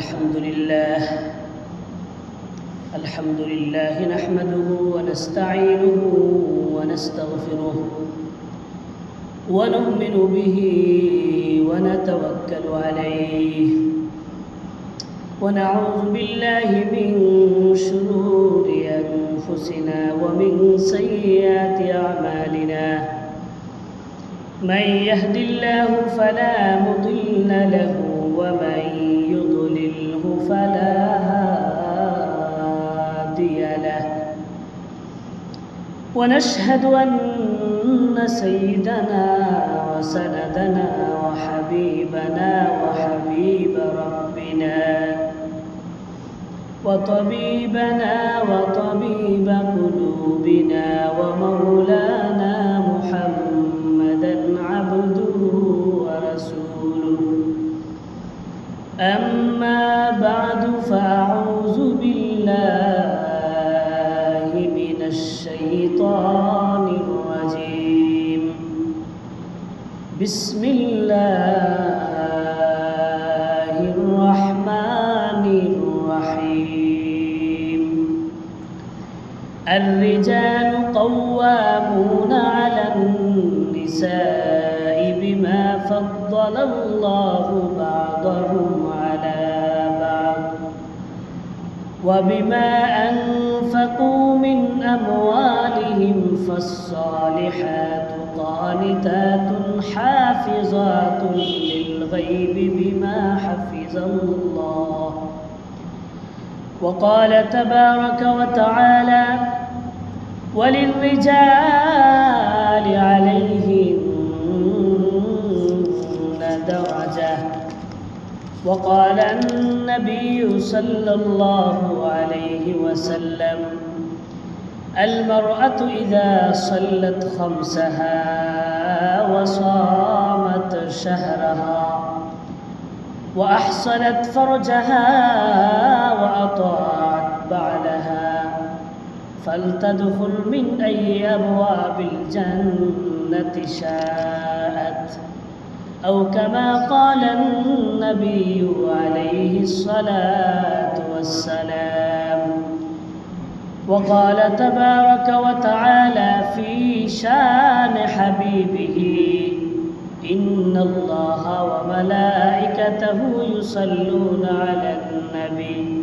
الحمد لله نحمده ونستعينه ونستغفره ونؤمن به ونتوكل عليه ونعوذ بالله من شرور أنفسنا ومن سيئات أعمالنا من يهد الله فلا مضل له ومن يضلله فلا هادي له ونشهد أن سيدنا وسندنا وحبيبنا وحبيب ربنا وطبيبنا وطبيب قلوبنا ومولانا محمدا عبده ورسوله أما بعد فأعوذ بالله من الشيطان الرجيم بسم الله الرحمن الرحيم الرجال قوامون على النساء بما فضل الله بعضهم على بعض وبما أنفقوا من أموالهم فالصالحات قانتات حافظات للغيب بما حفظ الله وقال تبارك وتعالى وللرجال عليهن درجة وقال النبي صلى الله عليه وسلم المرأة إذا صلت خمسها وصامت شهرها وأحصنت فرجها وأطاعت بعلها فلتدخل من أي أبواب الجنة شاءت أو كما قال النبي عليه الصلاة والسلام وقال تبارك وتعالى في شان حبيبه إن الله وملائكته يصلون على النبي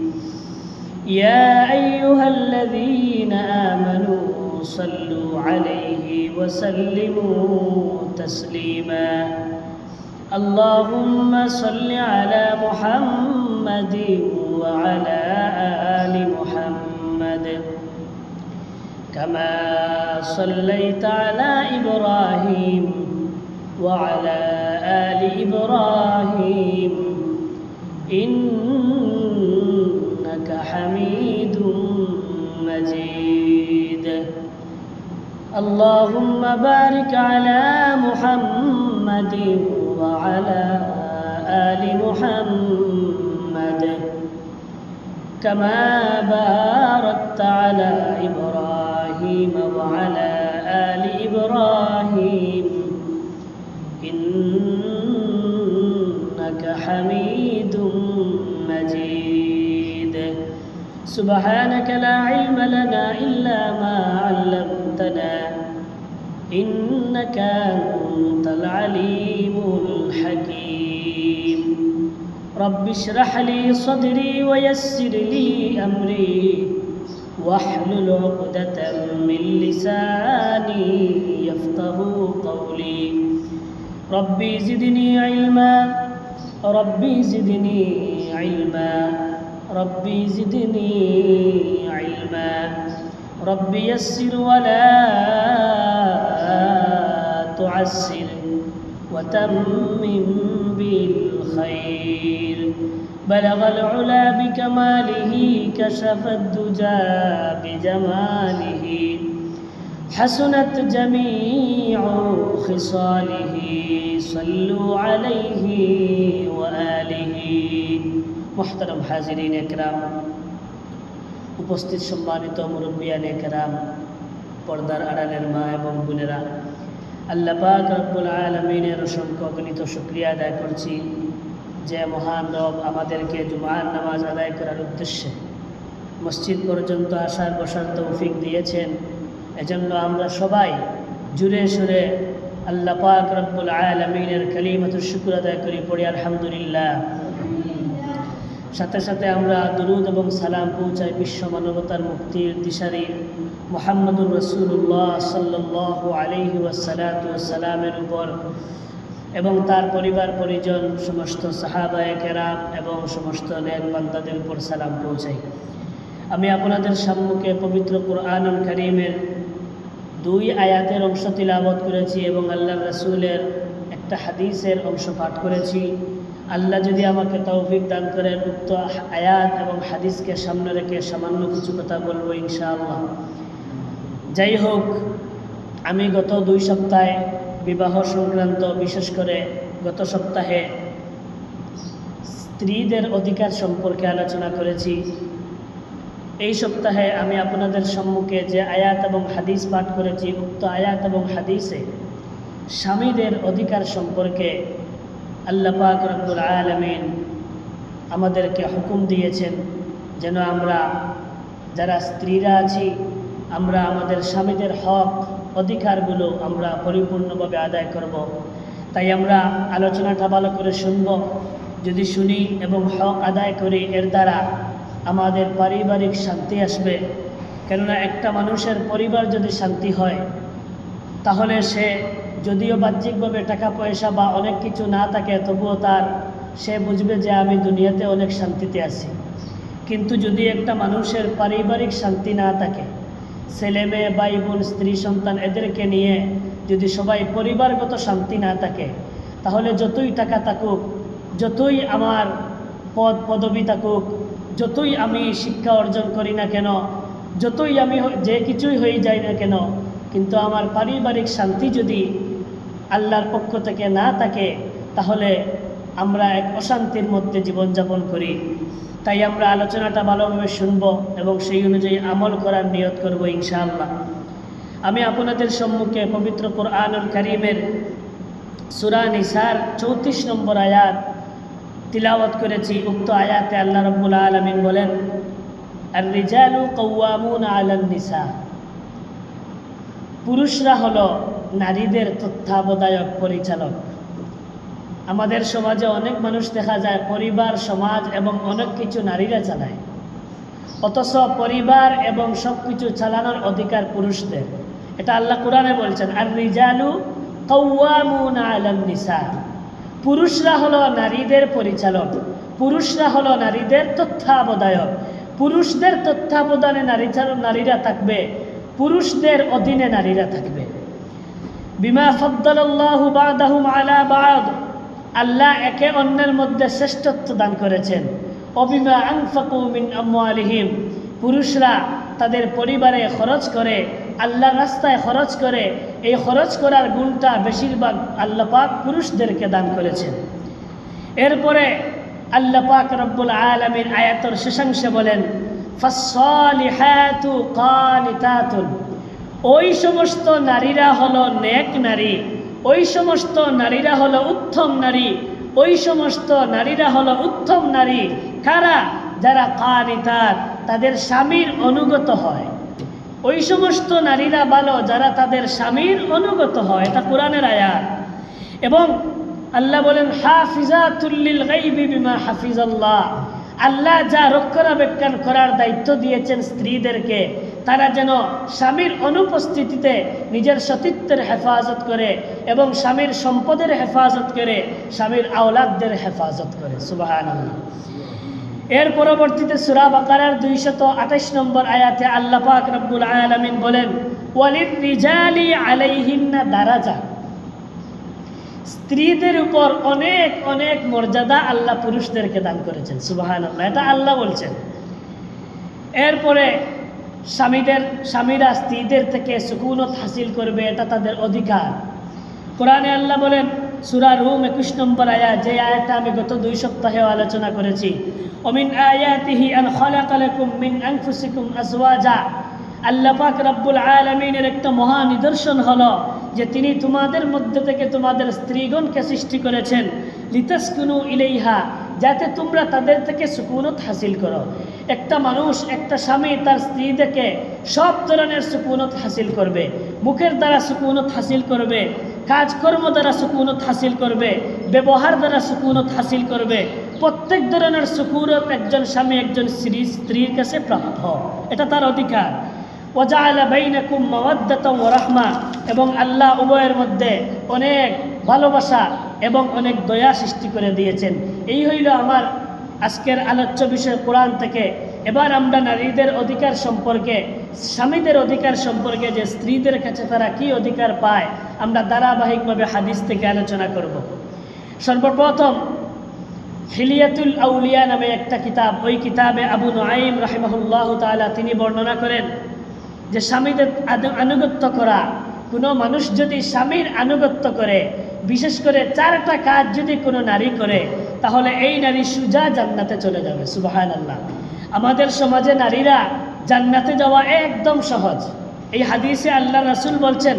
يا أيها الذين آمنوا صلوا عليه وسلموا تسليما اللهم صل على محمد وعلى آل محمد كما صليت على إبراهيم وعلى آل إبراهيم إنك حميد مجيد اللهم بارك على محمد وعلى آل محمد كما باركت على إبراهيم وعلى آل إبراهيم إنك حميد مجيد سبحانك لا علم لنا إلا ما علمتنا إنك أنت العليم الحكيم رب اشرح لي صدري ويسر لي أمري واحلل عقدة من لساني يفقه قولي ربي زدني علما ربي زدني علما ربي زدني علما ربي يسر ولا تعسر وتمم بالخير بلغ العلا بكماله كشف الدجى بجماله حسنت جميع خصاله صلوا عليه وآله محترم حاضرین اکرام উপস্থিত সম্মানিত মুরব্বিয়ান একরাম পর্দার আড়ালের মা এবং বোনেরা আল্লাহ পাক রব্বুল আলামিনের অসংখ্য অগণিত শুকরিয়া আদায় করছি যে মহান রব আমাদেরকে জুমার নামাজ আদায় করার উদ্দেশ্যে মসজিদ পর্যন্ত আসার বসার তৌফিক দিয়েছেন। এজন্য আমরা সবাই জুড়ে সুরে আল্লাহ পাক রব্বুল আলামিনের কালিমাতুশ শুকর আদায় করি, পড়ি আলহামদুলিল্লাহ। সাথে সাথে আমরা দুরুদ এবং সালাম পৌঁছাই বিশ্ব মানবতার মুক্তির দিশারি মুহাম্মদুর রাসূলুল্লাহ সাল্লাল্লাহু আলাইহি ওয়াসাল্লামের উপর এবং তার পরিবার পরিজন, সমস্ত সাহাবায়ে কেরাম এবং সমস্ত নেক বান্দাদের উপর সালাম পৌঁছাই। আমি আপনাদের সম্মুখে পবিত্র কুরআনুল কারীমের 2 আয়াতের অংশ তিলাওয়াত করেছি এবং আল্লাহর রাসূলের একটা হাদিসের অংশ পাঠ করেছি। আল্লাহ যদি আমাকে তৌফিক দান করেন, উক্ত আয়াত এবং হাদিসকে সামনে রেখে সামান্য কিছু কথা বলবো ইনশাআল্লাহ। যাই হোক, আমি গত 2 সপ্তাহে বিবাহ সংক্রান্ত, বিশেষ করে গত সপ্তাহে স্ত্রীদের অধিকার সম্পর্কে আলোচনা করেছি। এই সপ্তাহে আমি আপনাদের সম্মুখে যে আয়াত এবং হাদিস পাঠ করেছি, উক্ত আয়াত এবং হাদিসে স্বামীদের অধিকার সম্পর্কে আল্লাহ পাক রব্বুল আলামিন আমাদেরকে হুকুম দিয়েছেন যেন আমরা যারা স্ত্রীরা আছি আমরা আমাদের স্বামীদের হক অধিকারগুলো আমরা পরিপূর্ণভাবে আদায় করব। তাই আমরা আলোচনাটা ভালো করে শুনব। যদি শুনি এবং হক আদায় করি, এর দ্বারা আমাদের পারিবারিক শান্তি আসবে। কেননা একটা মানুষের পরিবার যদি শান্তি হয়, তাহলে সে যদিও বাহ্যিকভাবে টাকা পয়সা বা অনেক কিছু না থাকে, তবুও সে বুঝবে যে আমি দুনিয়াতে অনেক শান্তিতে আছি। কিন্তু যদি একটা মানুষের পারিবারিক শান্তি না থাকে, ছেলে মেয়ে ভাই বোন স্ত্রী সন্তান এদেরকে নিয়ে যদি সবাই পরিবারগত শান্তি না থাকে, তাহলে যতই টাকা থাকুক, যতই আমার পদবি থাকুক, যতই আমি শিক্ষা অর্জন করি না কেন, যতই আমি যে কিছুই হয়ে যাই না কেন, কিন্তু আমার পারিবারিক শান্তি যদি আল্লাহর পক্ষ থেকে না থাকে, তাহলে আমরা এক অশান্তির মধ্যে জীবনযাপন করি। তাই আমরা আলোচনাটা ভালোভাবে শুনব এবং সেই অনুযায়ী আমল করার নিয়ত করব ইনশাআল্লাহ। আমি আপনাদের সম্মুখে পবিত্র কুরআনুল কারীমের সূরা নিসার 34 নম্বর আয়াত তিলাওয়াত করেছি। উক্ত আয়াতে আল্লাহ রাব্বুল আলামিন বলেন, আর-রিজালু কাওয়ামুনা আলান নিসা, পুরুষরা হলো নারীদের তত্ত্বাবধায়ক, পরিচালক। আমাদের সমাজে অনেক মানুষ দেখা যায় পরিবার, সমাজ এবং অনেক কিছু নারীরা চালায়, অথচ পরিবার এবং সব কিছু চালানোর অধিকার পুরুষদের। এটা আল্লাহ কোরআনে বলছেন, আর-রিজালু কাওয়ামুনা আলান নিসা, পুরুষরা হলো নারীদের পরিচালক, পুরুষরা হলো নারীদের তত্ত্বাবধায়ক। পুরুষদের তত্ত্বাবধানে নারীরা থাকবে, পুরুষদের অধীনে নারীরা থাকবে। বিমা ফাদ্দালাল্লাহু বা'দাহুম আলা বা'দ, আল্লাহ একে অন্যের মধ্যে শ্রেষ্ঠত্ব দান করেছেন। অবিমা আনফাকু মিন আমওয়ালিহিম, পুরুষরা তাদের পরিবারে খরচ করে, আল্লাহর রাস্তায় খরচ করে, এই খরচ করার গুণটা বেশিরভাগ আল্লাহ পাক পুরুষদেরকে দান করেছেন। এরপরে আল্লাহ পাক রব্বুল আলামিন আয়াতের শেষাংশে বলেন, ফাসসালিহাতু কানিতাতুন, ওই সমস্ত নারীরা হলো নেক নারী, ওই সমস্ত নারীরা হলো উত্তম নারী, ওই সমস্ত নারীরা হলো উত্তম নারী। কারা? যারা কানিতাত, তাদের স্বামীর অনুগত হয়। ওই সমস্ত নারীরা ভালো যারা তাদের স্বামীর অনুগত হয়। এটা কোরআনের আয়াত। এবং আল্লাহ বলেন, হাফিজাতুল লিল গায়বি বিমা হাফিজাল্লাহ, আল্লাহ যা রক্ষণাবেক্ষণ করার দায়িত্ব দিয়েছেন স্ত্রীদেরকে, তারা যেন স্বামীর অনুপস্থিতিতে নিজের সতীত্বের হেফাজত করে এবং স্বামীর সম্পদের হেফাজত করে, স্বামীর আওলাদদের হেফাজত করে। সুবহানাল্লাহ। এর পরবর্তীতে সূরা বাকারার 228 নম্বর আয়াতে আল্লাহ পাক রব্বুল আলামিন বলেন, ওয়ালির রিজালি আলাইহিন্না দারাজা, স্ত্রীদের উপর অনেক অনেক মর্যাদা আল্লাহ পুরুষদেরকে দান করেছেন। সুবহানাল্লাহ, এটা আল্লাহ বলছেন। এরপরে স্বামীরা স্ত্রীদের থেকে সুকুনত হাসিল করবে, এটা তাদের অধিকার। কোরআনে আল্লাহ বলেন, সূরা রুম 21 নম্বর আয়াত, যে আয়াতটা আমি গত 2 সপ্তাহে আলোচনা করেছি, ওমিন আয়াতিহি আন খালাকা লাকুম মিন আনফুসিকুম আজওয়াজা, আল্লাহ পাক রব্বুল আলামিনের একটা মহা নিদর্শন হলো যে তিনি তোমাদের মধ্যে থেকে তোমাদের স্ত্রীগণকে সৃষ্টি করেছেন লিতাসকুনু ইলাইহা, যাতে তোমরা তাদের থেকে সুকুনত হাসিল করো। একটা মানুষ, একটা স্বামী তার স্ত্রী থেকে সব ধরনের সুকুনত হাসিল করবে, মুখের দ্বারা সুকুনত হাসিল করবে, কাজকর্ম দ্বারা সুকুনত হাসিল করবে, ব্যবহার দ্বারা সুকুনত হাসিল করবে। প্রত্যেক ধরনের সুকুনত একজন স্বামী একজন স্ত্রীর কাছে প্রাপ্য, এটা তার অধিকার। ওয়াজআলা বাইনাকুম মাওয়াদ্দাতাও ওয়া রাহমা, এবং আল্লাহ উভয়ের মধ্যে অনেক ভালোবাসা এবং অনেক দয়া সৃষ্টি করে দিয়েছেন। এই হইল আমার আজকের আলোচ্য বিষয় কোরআন থেকে। এবার আমরা নারীদের অধিকার সম্পর্কে, স্বামীদের অধিকার সম্পর্কে, যে স্ত্রীদের কাছে তারা কি অধিকার পায়, আমরা ধারাবাহিকভাবে হাদিস থেকে আলোচনা করব। সর্বপ্রথম হিলিয়াতুল আউলিয়া নামে একটা কিতাব, ওই কিতাবে আবু নুআইম রাহিমাহুল্লাহ তাআলা তিনি বর্ণনা করেন যে স্বামীদের আনুগত্য করা, কোনো মানুষ যদি স্বামীর আনুগত্য করে, বিশেষ করে 4টা কাজ যদি কোনো নারী করে, তাহলে এই নারী সোজা জান্নাতে চলে যাবে। সুবহানাল্লাহ। আমাদের সমাজে নারীরা জান্নাতে যাওয়া একদম সহজ। এই হাদিসে আল্লাহ রাসূল বলছেন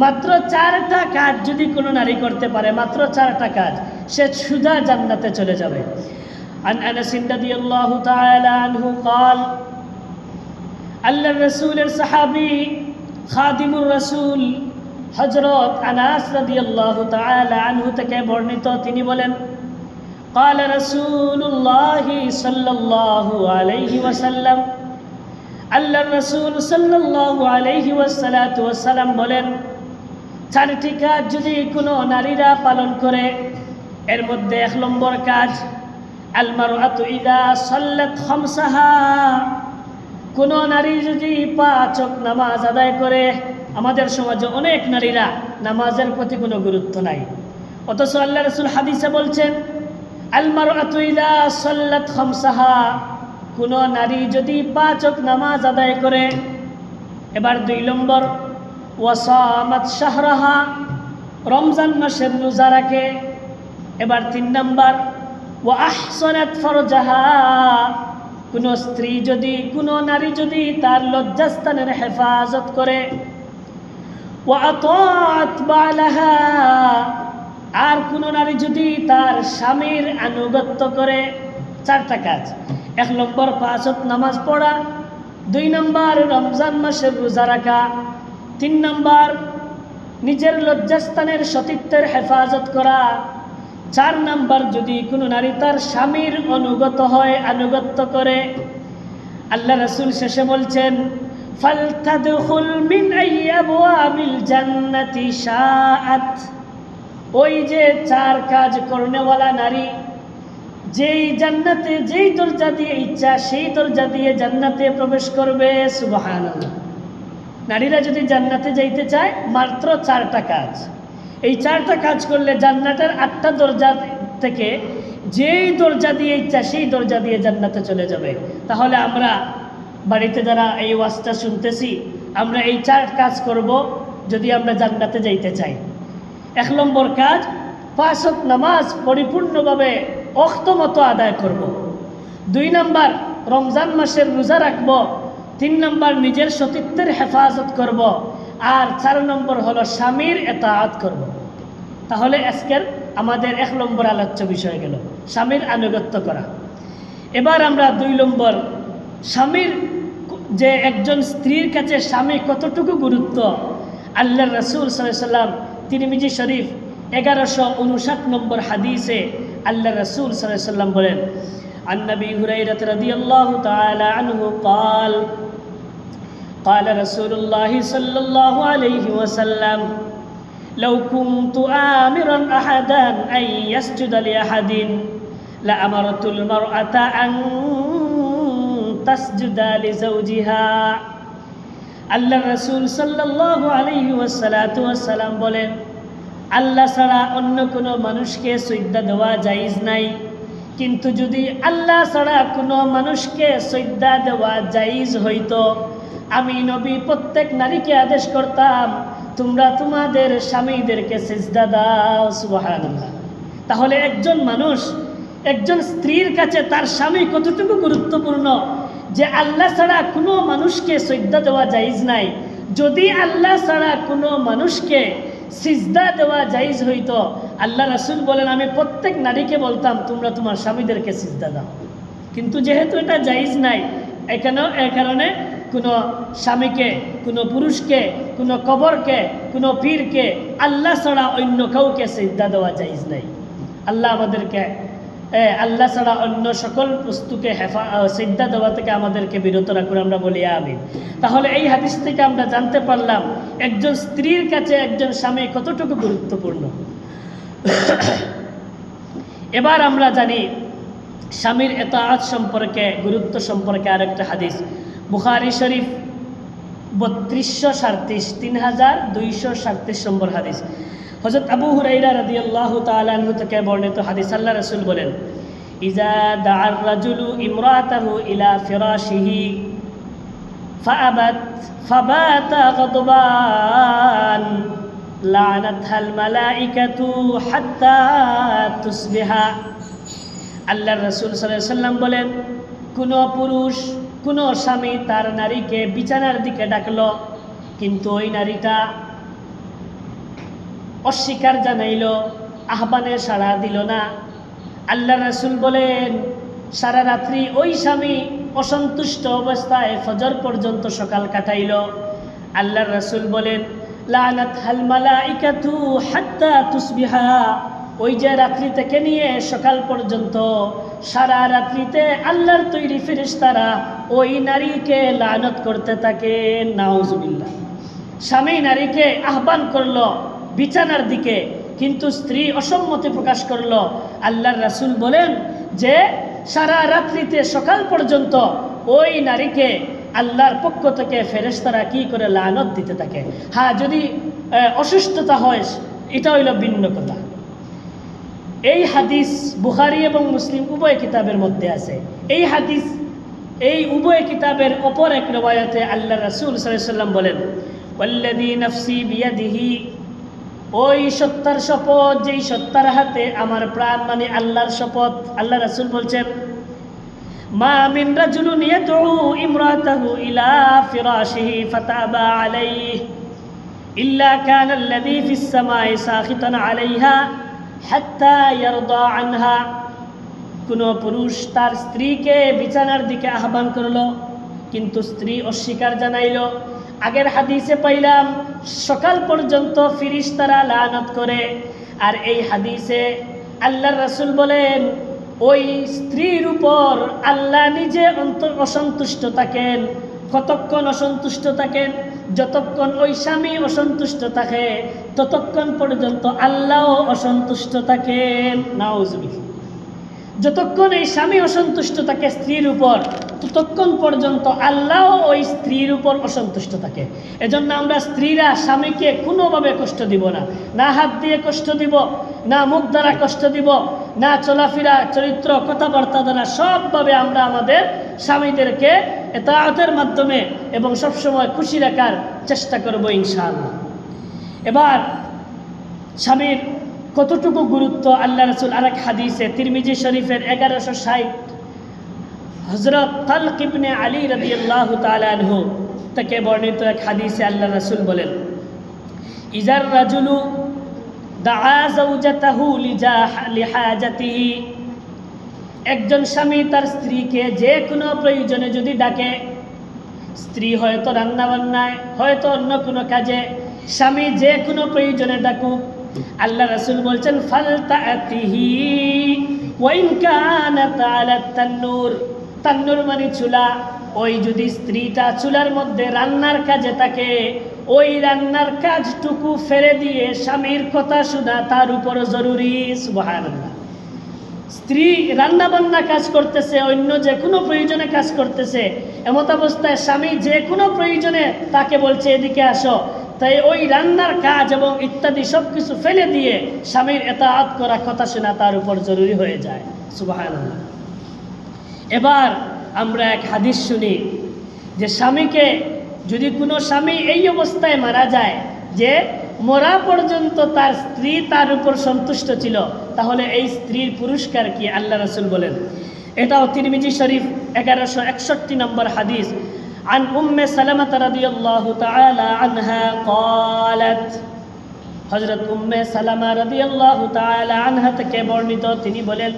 মাত্র 4টা কাজ যদি কোনো নারী করতে পারে, মাত্র 4টা কাজ, সে সোজা জান্নাতে চলে যাবে। আন আনাস রাদিয়াল্লাহু তাআলা আনহু قال আল্লাহ রাসূলের সাহাবী খাদিমুর রাসূল হযরত আনাস রাদিয়াল্লাহু তাআলা আনহু থেকে বর্ণিত, তিনি বলেন قال رسول الله صلى الله عليه وسلم, আল্লাহ রাসূল সাল্লাল্লাহু আলাইহি ওয়াসাল্লাম বলেন 4টি কাজ যদি কোনো নারীরা পালন করে, এর মধ্যে 1 নম্বর কাজ আল মারআতু ইযা সাল্লাত খামসাহা, কোনো নারী যদি 5 ওয়াক্ত নামাজ আদায় করে। আমাদের সমাজে অনেক নারীরা নামাজের প্রতি কোনো গুরুত্ব নাই, অথচ আল্লাহ রাসূল হাদিসে বলছেন আল মারআতু ইযা সাল্লাত খামসাহা, কোনো নারী যদি 5 ওয়াক্ত নামাজ আদায় করে। এবার 2 নম্বর ওয়াসামাত শাহরাহা, রমজান মাসের রোজা রাখে। এবার 3 নম্বর ওয়া আহসানাত ফারজাহা, কোনো স্ত্রী যদি, কোনো নারী যদি তার লজ্জাস্থানের হেফাজত করে। ওয়া আতাআত বালাহা, আর কোনো নারী যদি তার স্বামীর আনুগত্য করে। 4টা কাজ। 1 নম্বর 5 ওয়াক্ত নামাজ পড়া, 2 নম্বর রমজান মাসের রোজা রাখা, 3 নম্বর নিজের লজ্জাস্থানের সতীত্বের হেফাজত করা, 4 নম্বর যদি কোনো নারী তার স্বামীর অনুগত হয়, আনুগত্য করে। আল্লাহ রাসূল শেষে বলছেন ফালতাদখুল মিন আইয়াবওয়াবিল জান্নাতি শাআত, ওই যে 4 কাজ করনেওয়ালা নারী যেই জান্নাতে, যেই দরজা দিয়ে ইচ্ছা সেই দরজা দিয়ে জান্নাতে প্রবেশ করবে। সুবহানাল্লাহ। নারীরা যদি জান্নাতে যাইতে চায়, মাত্র 4টা কাজ। এই 4টা কাজ করলে জান্নাতের 8টা দরজা থেকে যেই দরজা দিয়ে ইচ্ছা সেই দরজা দিয়ে জান্নাতে চলে যাবে। তাহলে আমরা বাড়িতে যারা এই ওয়াজটা শুনতেছি, আমরা এই 4 কাজ করব যদি আমরা জান্নাতে যাইতে চাই। 1 নম্বর কাজ 5 ওয়াক্ত নামাজ পরিপূর্ণভাবে ওয়াক্ত মতো আদায় করব। 2 নম্বর রমজান মাসের রোজা রাখব। 3 নম্বর নিজের সতীত্বের হেফাজত করব। আর 4 নম্বর হলো স্বামীর ইতাআত করব। তাহলে আজকের আমাদের 1 নম্বর আলোচ্য বিষয় গেল স্বামীর আনুগত্য করা। এবার আমরা 2 নম্বর, স্বামীর যে একজন স্ত্রীর কাছে স্বামী কতটুকু গুরুত্ব। আল্লাহ রাসূল সাল্লাল্লাহু আলাইহি ওয়াসাল্লাম তিরমিজি শরীফ 1159 নম্বর হাদিসে আল্লাহ রাসূল সাল্লাল্লাহু আলাইহি ওয়াসাল্লাম বলেন عن نبي هريرة رضي الله تعالى عنه قال قال رسول الله صلى الله عليه وسلم لو كنت آمرا أحدا أن يسجد لأحد لأمرت المرأة أن تسجد لزوجها। আল্লাহ রাসূল সাল্লাল্লাহু আলাইহি ওয়াসাল্লাম বলেন, আল্লাহ ছাড়া অন্য কোনো মানুষকে সিজদা দেওয়া জায়েজ নাই, কিন্তু যদি আল্লাহ ছাড়া কোনো মানুষকে সিজদা দেওয়া জায়েজ হইতো, আমি নবী প্রত্যেক নারীকে আদেশ করতাম তোমরা তোমাদের স্বামীদেরকে সিজদা দাও। সুবহানাল্লাহ। তাহলে একজন মানুষ, একজন স্ত্রীর কাছে তার স্বামী কতটুকু গুরুত্বপূর্ণ যে আল্লাহ ছাড়া কোনো মানুষকে সিজদা দেওয়া জায়েজ নাই। যদি আল্লাহ ছাড়া কোনো মানুষকে সিজদা দেওয়া জায়েজ হইতো, আল্লাহ রাসূল বলেন আমি প্রত্যেক নারীকে বলতাম তোমরা তোমার স্বামীদেরকে সিজদা দাও। কিন্তু যেহেতু এটা জায়েজ নাই, এ কারণে কোনো স্বামীকে, কোনো পুরুষকে, কোনো কবরকে, কোনো পীরকে আল্লাহ ছাড়া অন্য কাউকে সিজদা দেওয়া জায়েজ নাই। আল্লাহ আমাদেরকে আল্লাহ ছাড়া অন্য সকল বস্তুকে সিজদা দেওয়া থেকে আমাদেরকে বিরত রাখুন, আমরা বলি আমিন। তাহলে এই হাদিস থেকে আমরা জানতে পারলাম একজন স্ত্রীর কাছে একজন স্বামী কতটুকু গুরুত্বপূর্ণ। এবার আমরা জানি স্বামীর ইতাআত সম্পর্কে, গুরুত্ব সম্পর্কে আরেকটা হাদিস, বুখারী শরীফ 3237 নম্বর হাদিস। হযরত আবু হুরায়রা রাদিয়াল্লাহু তাআলা আনহু থেকে বর্ণিত হাদিস, আল্লাহ রাসূল বলেন ইজা দাআর রাজুলু ইমরাতাহু ইলা ফিরাশিহি ফাআবাত ফাবাতা গাদবান লা'নাতহাল মালাইকাতু হাত্তা তুসবিহা। আল্লাহর রাসূল সাল্লাল্লাহু আলাইহি ওয়াসাল্লাম বলেন কোনো পুরুষ, কোনো স্বামী তার নারীকে বিছানার দিকে ডাকলো, কিন্তু ওই নারীটা অস্বীকার জানাইল, আহ্বানে সাড়া দিল না। আল্লাহর রাসূল বলেন সারা রাত্রি ওই স্বামী অসন্তুষ্ট অবস্থায় ফজর পর্যন্ত সকাল কাটাইল। আল্লাহর রাসূল বলেন লা'নাতহাল মালাইকাতু হাত্তা তুসবিহা। ওই যে রাত্রি থেকে নিয়ে সকাল পর্যন্ত সারা রাত্রিতে আল্লাহর তৈরি ফেরেশতারা ওই নারীকে লানত করতে থাকে। নাউজুবিল্লাহ। স্বামী নারীকে আহ্বান করলো বিছানার দিকে, কিন্তু স্ত্রী অসম্মতি প্রকাশ করলো। আল্লাহর রাসূল বলেন যে সারা রাত্রিতে সকাল পর্যন্ত ওই নারীকে আল্লাহর পক্ষ থেকে ফেরেশতারা কি করে লানত দিতে থাকে। হ্যাঁ, যদি অসুস্থতা হয় এটা হইল ভিন্ন কথা। এই হাদিস বুখারী এবং মুসলিম উভয় কিতাবের মধ্যে আছে। এই হাদিস এই উভয় কিতাবের অপর এক রওয়ায়াতে আল্লাহ রাসূল সাল্লাল্লাহু আলাইহি ওয়াসাল্লাম বলেন ওয়াল্লাযী নাফসি বিয়াদিহি, ওই সত্তার শপথ যেই সত্তার হাতে আমার প্রাণ, মানে আল্লাহর শপথ। আল্লাহ রাসূল বলছেন মা মিন রাজুলিন ইয়াদউ ইমরাতাহু ইলা ফিরাশিহি ফাতাবা আলাইহি ইল্লা কানা আল্লাযী ফিস সামাই সাখিতান আলাইহা হাত্তা ইয়ারদা আনহা। কোনো পুরুষ তার স্ত্রীকে বিছানার দিকে আহ্বান করলো, কিন্তু স্ত্রী অস্বীকার জানাইল। আগের হাদিসে পাইলাম সকাল পর্যন্ত ফেরেশতারা লানত করে, আর এই হাদিসে আল্লাহর রাসূল বলেন ওই স্ত্রীর উপর আল্লাহ নিজে অসন্তুষ্ট থাকেন। কতক্ষণ অসন্তুষ্ট থাকেন? যতক্ষণ ওই স্বামী অসন্তুষ্ট থাকে ততক্ষণ পর্যন্ত আল্লাহও অসন্তুষ্ট থাকেন। নাউজুবিল্লাহ। যতক্ষণ এই স্বামী অসন্তুষ্ট থাকে স্ত্রীর উপর, ততক্ষণ পর্যন্ত আল্লাহও ওই স্ত্রীর উপর অসন্তুষ্ট থাকে। এজন্য আমরা স্ত্রীরা স্বামীকে কোনোভাবে কষ্ট দিব না, না হাত দিয়ে কষ্ট দিব, না মুখ দ্বারা কষ্ট দিব, না চলাফেরা, চরিত্র, কথাবার্তা দ্বারা, সবভাবে আমরা আমাদের স্বামীদেরকে ইতাআতের মাধ্যমে এবং সবসময় খুশি রাখার চেষ্টা করব ইনশাআল্লাহ। এবার স্বামীর কতটুকু গুরুত্ব আল্লাহ রাসূল আরেক হাদিসে তিরমিজি শরীফের 1160 হযরত তালক ইবনে আলী রাদিয়াল্লাহু তাআলা আনহু থেকে বর্ণিত এক হাদিসে আল্লাহ রাসূল বলেন ইজার রাজুলু দাআ যাওজাতাহু লিহাজাতিহি। একজন স্বামী তার স্ত্রীকে যে কোনো প্রয়োজনে যদি ডাকে, স্ত্রী হয়তো রান্না বান্নায়, হয়তো অন্য কোনো কাজে, স্বামী যে কোনো প্রয়োজনে ডাকুক, আল্লাহ রাসূল বলছেন ফালতাআতিহি ওয়া ইন কানাত আলা তান্নুর। তান্নুর মানে চুলা। ওই যদি স্ত্রীটা চুলার মধ্যে রান্নার কাজে থাকে, ওই রান্নার কাজটুকু ফেলে দিয়ে স্বামীর কথা শোনা তার উপর জরুরি। সুবহানাল্লাহ। স্ত্রী রান্না বান্না কাজ করতেছে, অন্য যে কোনো প্রয়োজনে কাজ করতেছে, এমত অবস্থায় স্বামী যে কোনো প্রয়োজনে তাকে বলছে এদিকে আসো, তাই ওই রান্নার কাজ এবং ইত্যাদি সব কিছু ফেলে দিয়ে স্বামীর ইতাআত করা, কথা শোনা তার উপর জরুরি হয়ে যায়। সুবহানাল্লাহ। এবার আমরা এক হাদিস শুনি যে স্বামীকে যদি কোনো স্বামী এই অবস্থায় মারা যায় যে মরা পর্যন্ত তার স্ত্রী তার উপর সন্তুষ্ট ছিল, তাহলে এই স্ত্রীর পুরস্কার কি? আল্লাহ রাসূল বলেন, এটাও তিরমিজি শরীফ 1161 নম্বর হাদিস, عن أم سلمة رضي الله تعالى عنها قالت হযরত উম্মে সালামা রাদিয়াল্লাহু তাআলা আনহা থেকে বর্ণিত, তিনি বলেন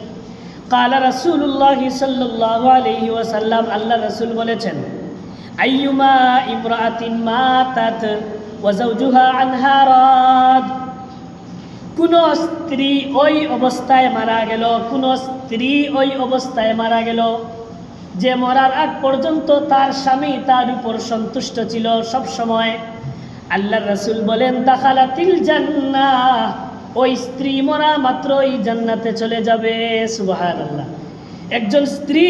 ক্বালা রাসূলুল্লাহি সাল্লাল্লাহু আলাইহি ওয়াসাল্লাম, আল্লাহ রাসূল বলেছেন, আইয়ুমা ইমরাআতিন মাতাত ওয়া যাওজুহা আনহা রাদ, কোন স্ত্রী ওই অবস্থায় মারা গেল, কোন স্ত্রী ওই অবস্থায় মারা গেল যে মরার আগ পর্যন্ত তার স্বামী তার উপর সন্তুষ্ট ছিল সব সময়, আল্লাহর রাসূল বলেন দাখালাতিল জান্নাহ, ওই স্ত্রী মরা মাত্রই জান্নাতে চলে যাবে। সুবহানাল্লাহ। একজন স্ত্রী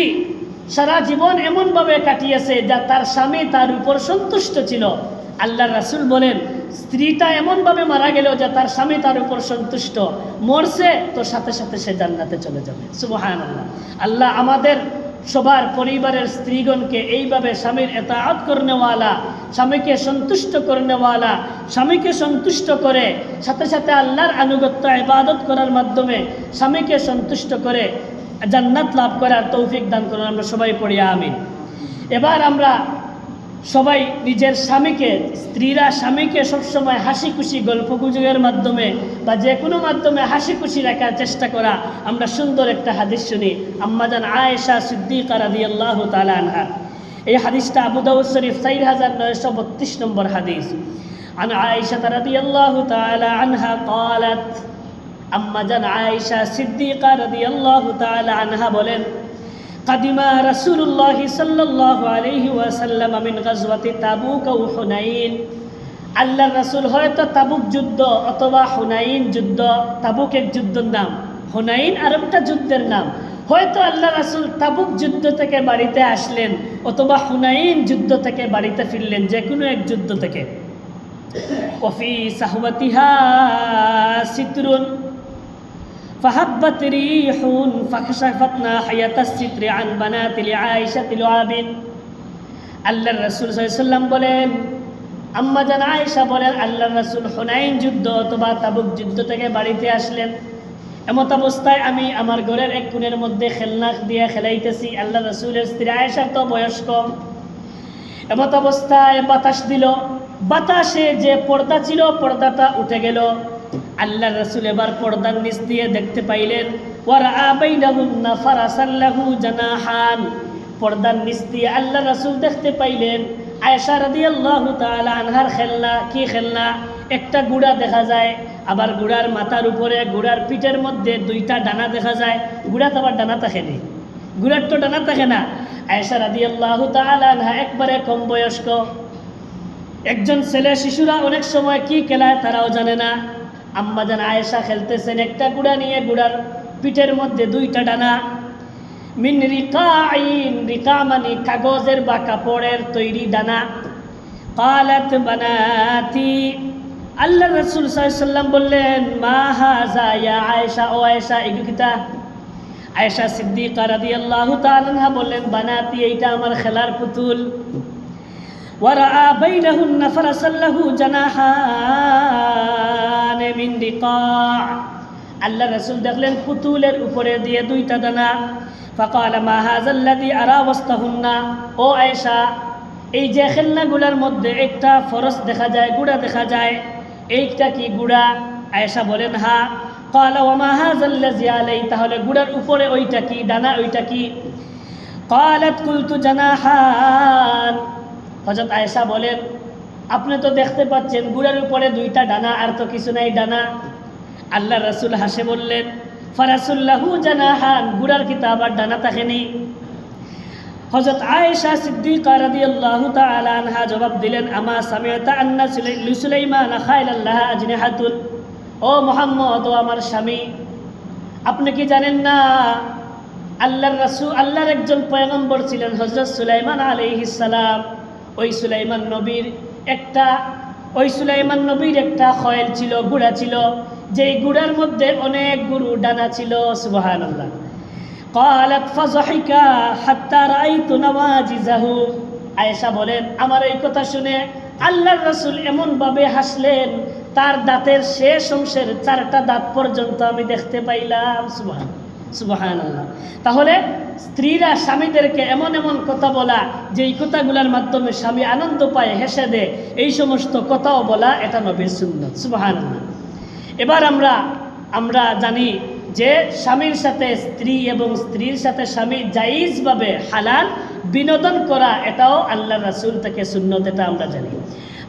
সারা জীবন এমনভাবে কাটিয়েছে যা তার স্বামী তার উপর সন্তুষ্ট ছিল, আল্লাহর রাসূল বলেন স্ত্রীটা এমনভাবে মারা গেল যে তার স্বামী তার উপর সন্তুষ্ট, মরছে তো সাথে সাথে সে জান্নাতে চলে যাবে। সুবহানাল্লাহ। আল্লাহ আমাদের সবার পরিবারের স্ত্রীগণকে এইভাবে স্বামীর ইতাআত করনেওয়ালা, স্বামীকে সন্তুষ্ট করনেওয়ালা, স্বামীকে সন্তুষ্ট করে সাথে সাথে আল্লাহর আনুগত্য ইবাদত করার মাধ্যমে স্বামীকে সন্তুষ্ট করে জান্নাত লাভ করার তৌফিক দান করুন। আমরা সবাই পড়ি আমিন। এবার আমরা সবাই নিজের স্বামীকে, স্ত্রীরা স্বামীকে সবসময় হাসি খুশি গল্প গুজবের মাধ্যমে বা যে কোনো মাধ্যমে হাসি খুশি রাখার চেষ্টা করা। আমরা সুন্দর একটা হাদিস শুনি আম্মাজান আয়েশা সিদ্দিকা রাদিয়াল্লাহু তাআলা আনহা। এই হাদিসটা আবু দাউদ শরীফ 4932 নম্বর হাদিস। আন আয়েশা রাদিয়াল্লাহু তাআলা আনহা قالت, আম্মাজান আয়েশা সিদ্দিকা রাদিয়াল্লাহু তাআলা আনহা বলেন, কাদিমা রাসূলুল্লাহ সাল্লাল্লাহু আলাইহি ওয়াসাল্লাম মিন গাজওয়াতি তাবুক ও হুনাইন, আল্লাহর রাসূল হয়তো তাবুক যুদ্ধ অথবা হুনাইন যুদ্ধ, তাবুক এক যুদ্ধের নাম, হুনাইন আরেকটা যুদ্ধের নাম, হয়তো আল্লাহ রাসূল তাবুক যুদ্ধ থেকে বাড়িতে আসলেন অথবা হুনাইন যুদ্ধ থেকে বাড়িতে ফিরলেন, যে কোনো এক যুদ্ধ থেকে। ওয়াফি সাহওয়াতিহা সিতরুন فهبت ريح فكشفت ناحية الستر عن بنات لعائشة لعاب, আল্লাহর রাসূল সাল্লাল্লাহু আলাইহি ওয়াসাল্লাম বলেন, আম্মা জান আয়েশা বলেন, আল্লাহর রাসূল হুনাইন যুদ্ধ অথবা তাবুক যুদ্ধ থেকে বাড়িতে আসলেন। এমত অবস্থায় আমি আমার ঘরের এক কোণের মধ্যে খেলনা দিয়ে খেলাইতেছি। আল্লাহর রাসূলের স্ত্রী আয়েশার তো বয়স কম। এমত অবস্থায় বাতাস দিল, বাতাসে যে পর্দা ছিল পর্দাটা উঠে গেল। আল্লাহর রাসূল এবার পর্দার নিচ দিয়ে দেখতে পাইলেন ওয়ারা বাইনাহুন্না ফারাসান লাহু জানাহান, পর্দার নিচ দিয়ে আল্লাহর রাসূল দেখতে পাইলেন আয়েশা রাদিয়াল্লাহু তাআলা আনহার খেলনা। কি খেলনা? একটা গুড়া দেখা যায়, আবার গুড়ার মাথার উপরে গুড়ার পিঠের মধ্যে দুইটা ডানা দেখা যায়। গুড়া তো আবার ডানা থাকে না, গুড়ার তো ডানা থাকে না। আয়েশা রাদিয়াল্লাহু তাআলা আনহা একবারে কম বয়স্ক, একজন ছেলে, শিশুরা অনেক সময় কি খেলায় তারাও জানে না। আম্মাজান আয়েশা খেলতেছেন একটা গুড়া নিয়ে, গুড়ার পিঠের মধ্যে দুইটা ডানা। মিন রিকাইন, রিকা মানে কাগজের বা কাপড়ের তৈরি ডানা। কালাত বানাতি, আল্লাহর রাসূল সাল্লাল্লাহু আলাইহি ওয়াসাল্লাম বললেন, মা হাযা ইয়া আয়েশা, ও আয়েশা এগুলো কিতা? আয়েশা সিদ্দিকা রাদিয়াল্লাহু তাআলা আনহা বললেন, বানাতি, এইটা আমার খেলার পুতুল। ওয়ারা বাইনাহুন্না ফারাসান লাহু জানাহান মিন রিকা, আল্লাহ রাসূল দেখলেন পুতুলের উপরে দিয়ে দুইটা ডানা। ফাকালা মা হাযাল্লাযী আরা ওয়াসতাহুন্না, ও আয়েশা এই যে খেলনাগুলোর মধ্যে একটা ফরস দেখা যায়, গুড়া দেখা যায়, এইটা কি গুড়া? আয়েশা বলেন হ্যাঁ। ক্বালা ওয়া মা হাযাল্লাযী আলাই, তাহলে গুড়ার উপরে ওইটা কি, ডানা ওইটা কি? ক্বালাত কুলতু জানাহান, হযরত আয়েশা বলেন আপনি তো দেখতে পাচ্ছেন গুড়ার উপরে দুইটা ডানা, আর তো কিছু নাই ডানা। আল্লাহ রাসূল হাসে বললেন, ফারাসুল্লাহু জানাহান, গুড়ার কি তা আবার ডানা থাকেনি? হযরত আয়েশা সিদ্দিকা রাদিয়াল্লাহু তাআলা আনহা জবাব দিলেন, আমা সামি'তা আন্না লিসুলাইমান খায়লাল্লাহা আজনিহাতুন, ও মুহাম্মদ, ও আমার স্বামী, আপনি কি জানেন না আল্লাহর রাসূল, আল্লাহর একজন পয়গম্বর ছিলেন হযরত সুলাইমান আলাইহিস সালাম। ওই সুলাইমান নবীর একটা খয়েল ছিল, গুড়া ছিল, যেই গুড়ার মধ্যে অনেক গরু ডানা ছিল। সুবহানাল্লাহ। ক্বালাত ফাযহিকা হাত্তা রাআইতু নওয়াজিজাহু, আয়েশা বলেন আমার এই কথা শুনে আল্লাহর রাসূল এমনভাবে হাসলেন তার দাঁতের শেষ অংশের 4টা দাঁত পর্যন্ত আমি দেখতে পাইলাম। সুবহানাল্লাহ। তাহলে স্ত্রীরা স্বামীদেরকে এমন এমন কথা বলা, যেই কথাগুলোর মাধ্যমে স্বামী আনন্দ পায়, হেসে দেয়, এই সমস্ত কথাও বলা, এটা নবীর সুন্নাত। সুবহানাল্লাহ। এবার আমরা জানি যে স্বামীর সাথে স্ত্রী এবং স্ত্রীর সাথে স্বামী জায়েজভাবে হালাল বিনোদন করা, এটাও আল্লাহর রাসূল থেকে সুন্নত, এটা আমরা জানি।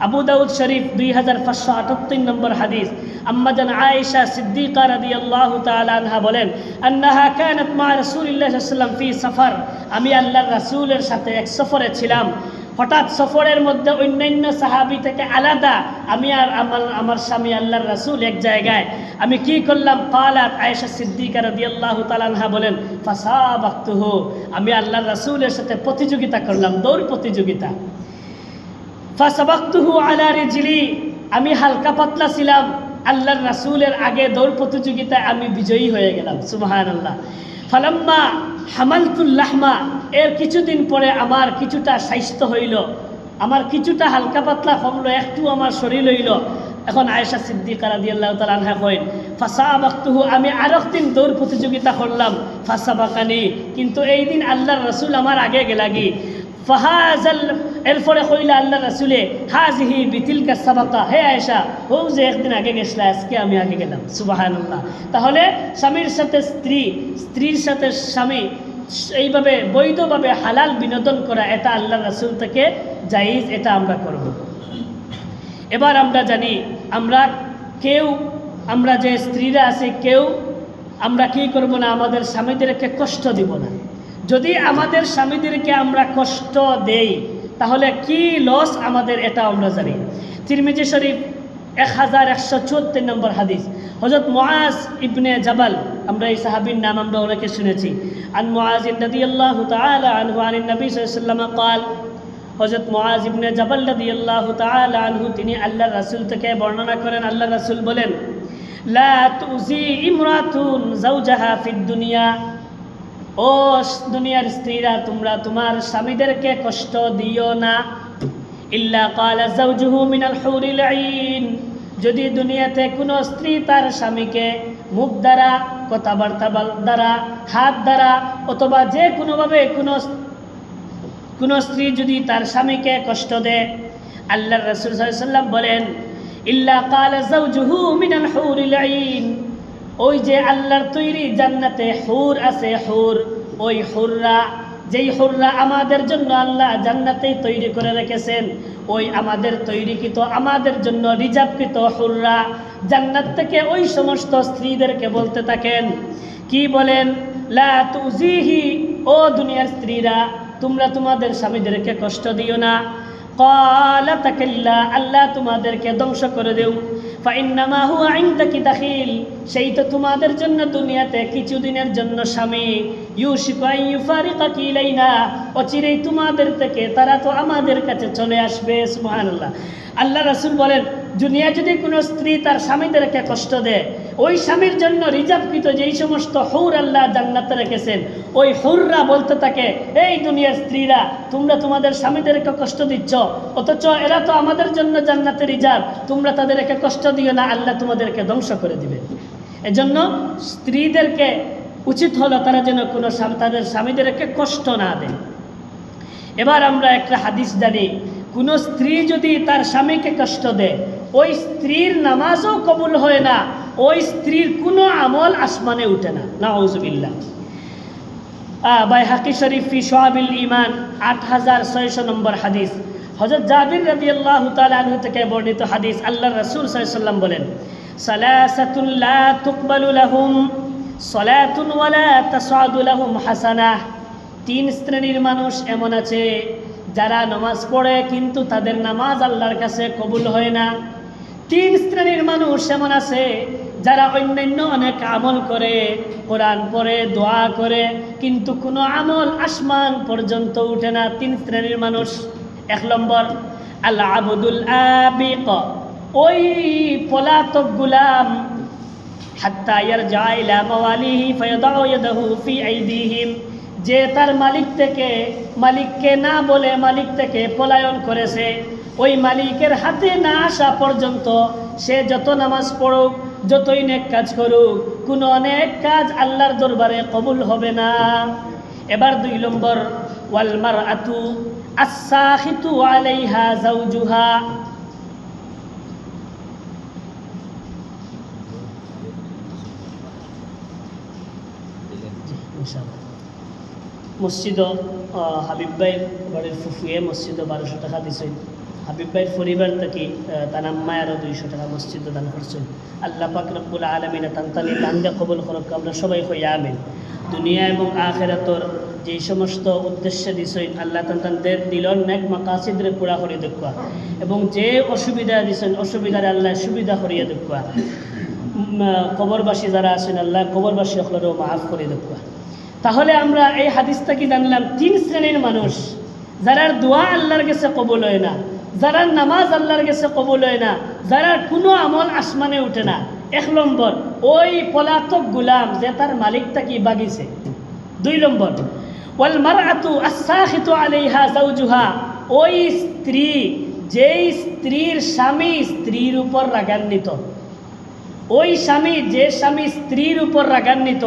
আবু দাউদ শরীফ 2578 নম্বর হাদিস, আম্মাজান আয়েশা সিদ্দিকা রাদিয়াল্লাহু তাআলা আনহা বলেন, আন্নাহা কানাত মা রাসূলিল্লাহ সাল্লাল্লাহু আলাইহি ওয়াসাল্লাম ফি সফর, আমি আল্লাহর রাসূলের সাথে এক সফরে ছিলাম। হঠাৎ সফরের মধ্যে অন্যান্য সাহাবী থেকে আলাদা আমি আর আমার স্বামী আল্লাহর রাসূল এক জায়গায়, আমি কি করলাম? ক্বালাত আয়েশা সিদ্দিকা রাদিয়াল্লাহু তাআলা আনহা বলেন, ফাসাবাকতুহু, আমি আল্লাহর রাসূলের সাথে প্রতিযোগিতা করলাম, দৌড় প্রতিযোগিতা। ফাসাবাকতুহু আলা রিজলি, আমি হালকা পাতলা ছিলাম, আল্লাহর রাসূলের আগে দৌড় প্রতিযোগিতায় আমি বিজয়ী হয়ে গেলাম। সুবহানাল্লাহ। ফালাম্মা হামালতুল লাহমা, এর কিছুদিন পরে আমার কিছুটা স্বাস্থ্য হইল, আমার কিছুটা হালকা পাতলা কমলো, একটু আমার শরীর হইল। এখন আয়েশা সিদ্দিকা রাদিয়াল্লাহু তাআলা আনহা কইন, ফাসাবাকতুহু, আমি আরেকদিন দৌড় প্রতিযোগিতা করলাম, ফাসাবাকানি, কিন্তু এই দিন আল্লাহর রাসূল আমার আগে গেলাগি। ফাহাজাল, এরপরে কইলা আল্লাহ রাসূলে, হাজিহি বিতিলকা সাবাকা, হে আয়েশা, ও যে একদিন আগে গেছলা, আজকে আমি আগে গেলাম। সুবহানাল্লাহ। তাহলে স্বামীর সাথে স্ত্রী, স্ত্রীর সাথে স্বামী, এইভাবে বৈধভাবে হালাল বিনোদন করা, এটা আল্লাহর রাসূল থেকে জায়েজ, এটা আমরা করব। এবার আমরা জানি আমরা যে স্ত্রীরা আছে কেউ আমরা কি করব না, আমাদের স্বামীদেরকে কষ্ট দিব না। যদি আমাদের স্বামীদেরকে আমরা কষ্ট দেই তাহলে কি লস আমাদের, এটা আমরা জানি। তিরমিজি শরীফ 1174 নম্বর হাদিস, হযরত মুআজ ইবনে জাবাল, আমরা এই সাহাবীর নাম আমরা অনেকে শুনেছি, আন মুআজ রাদিয়াল্লাহু তাআলা আনহু আনিন নবী সাল্লাল্লাহু আলাইহি ওয়াসাল্লাম قال, হযরত মুআজ ইবনে জাবাল রাদিয়াল্লাহু তাআলা আনহু তিনি আল্লাহর রাসূল থেকে বর্ণনা করেন, আল্লাহর রাসূল বলেন, লা তুজি ইমরাতুন যাওজাহা ফিদ দুনিয়া, ও দুনিয়ার স্ত্রীরা, তোমরা তোমার স্বামীদেরকে কষ্ট দিও না। ইল্লা ক্বালা যাওজুহু মিনাল হুরিল আইন, যদি দুনিয়াতে কোনো স্ত্রী তার স্বামীকে মুখ দ্বারা, কথাবার্তা দ্বারা, হাত দ্বারা অথবা যে কোনোভাবে কোনো স্ত্রী যদি তার স্বামীকে কষ্ট দেয়, আল্লাহর রাসূল সাল্লাল্লাহু আলাইহি ওয়াসাল্লাম বলেন, ইল্লা ক্বালা যাওজুহু মিনাল হুরিল আইন, ওই যে আল্লাহর তৈরি জান্নাতে হুর আছে, হুর, ওই হুররা, যেই হুররা আমাদের জন্য আল্লাহ জান্নাতেই তৈরি করে রেখেছেন, ওই আমাদের তৈরিকৃত, আমাদের জন্য রিজার্ভকৃত হুররা জান্নাত থেকে ওই সমস্ত স্ত্রীদেরকে বলতে থাকেন, কি বলেন? লা তুজিহি, ও দুনিয়ার স্ত্রীরা, তোমরা তোমাদের স্বামীদেরকে কষ্ট দিও না। ক্বালা তাকাল্লা, আল্লাহ তোমাদেরকে ধ্বংস করে দেও। ফাইন্নামা হুয়া ইনদাকি দাখিল, সেই তো তোমাদের জন্য দুনিয়াতে কিছুদিনের জন্য স্বামী। ইউশিকু আন ইউফারিকাকি ইলাইনা, অচিরেই তোমাদের থেকে তারা তো আমাদের কাছে চলে আসবে। সুবহানাল্লাহ। আল্লাহ রাসূল বলেন, দুনিয়া যদি কোনো স্ত্রী তার স্বামীদেরকে কষ্ট দেয়, ওই স্বামীর জন্য রিজার্ভকৃত যেই সমস্ত হুর আল্লাহ জান্নাতে রেখেছেন, ওই হুররা বলতে থাকে, এই দুনিয়ার স্ত্রীরা, তোমরা তোমাদের স্বামীদেরকে কষ্ট দিচ্ছ, অথচ এরা তো আমাদের জন্য জান্নাতে রিজার্ভ, তোমরা তাদেরকে কষ্ট দিও না, আল্লাহ তোমাদেরকে ধ্বংস করে দিবে। এজন্য স্ত্রীদেরকে উচিত হলো তারা যেন কোনো তাদের স্বামীদেরকে কষ্ট না দেয়। এবার আমরা একটা হাদিস জানি, কোনো স্ত্রী যদি তার স্বামীকে কষ্ট দেয়, ওই স্ত্রীর নামাজও কবুল হয় না, ওই স্ত্রীর কোনো আমল আসমানে উঠে না। নাউজুবিল্লাহ। বাইহাকি শরীফ ফি শুআবিল ঈমান 8600 নম্বর হাদিস, হযরত জাবির রাদিয়াল্লাহু তাআলা আনহু থেকে বর্ণিত হাদিস, আল্লাহর রাসূল সাল্লাল্লাহু আলাইহি ওয়াসাল্লাম বলেন, সালাসাতুন লা তুকবালু লাহুম সালাতুন ওয়া লা তাসআদু লাহুম হাসানাহ, তিন শ্রেণীর মানুষ এমন আছে যারা নামাজ পড়ে কিন্তু তাদের নামাজ আল্লাহর কাছে কবুল হয় না। তিন শ্রেণীর মানুষ এমন আছে যারা অন্যান্য অনেক আমল করে, কোরআন পড়ে, দোয়া করে, কিন্তু কোনো আমল আসমান পর্যন্ত উঠে না। তিন শ্রেণীর মানুষ, 1 নম্বর আল আবদুল আবিক, ওই পলাতক গুলাম, হাত্তা ইয়ারজা ইলা মাওয়ালিহি ফায়াদাউ ইয়াদাহু ফি আইদিহিম, যে তার মালিককে না বলে মালিক থেকে পলায়ন করেছে, ওই মালিকের হাতে না আসা পর্যন্ত সে যত নামাজ পড়ুক, যতই নেক কাজ করুক, কোনো অনেক কাজ আল্লাহর দরবারে কবুল হবে না। এবার 2 নম্বর, ওয়াল মারআতু আস-সাখিতু আলাইহা যাওজুহা, ইনশাআল্লাহ। মসজিদও হাবিব ভাইয়ের বাড়ির ফুফুয়ে মসজিদও 1200 টাকা দিছেন। হাবিব ভাইয়ের পরিবার থেকে তার আম্মায় আরও 200 টাকা মসজিদও দান করছেন। আল্লাহ পাক রব্বুল আলামিন তান্তানি দান দিয়ে কবুল করুক, আমরা সবাই হই আমিন। দুনিয়া এবং আখিরাতর যেই সমস্ত উদ্দেশ্যে দিছেন আল্লাহ তান্তানদের দিলর নেক মাকাসিদরে পুরা করে দেখবা, এবং যে অসুবিধা দিছেন অসুবিধারে আল্লাহ সুবিধা করিয়ে দেখবা। কবরবাসী যারা আছেন আল্লাহ কবরবাসী সকলেরও মাফ করে দেখবা। তাহলে আমরা এই হাদিসটা কি জানলাম? 3 শ্রেণীর মানুষ, যারা দোয়া আল্লাহর কাছে কবুল হয় না, যারা নামাজ আল্লাহর কাছে কবুল হয় না, যারা কোনো আমল আসমানে উঠে না। 1 নম্বর ওই পলাতক গুলাম যে তার মালিকটা কি বাগিছে। 2 নম্বর ওয়াল মারআতু আস-সাখিতু আলাইহা যাওজুহা, ওই স্ত্রী যেই স্ত্রীর স্বামী স্ত্রীর উপর রাগান্বিত, ওই স্বামী যে স্বামী স্ত্রীর উপর রাগান্বিত,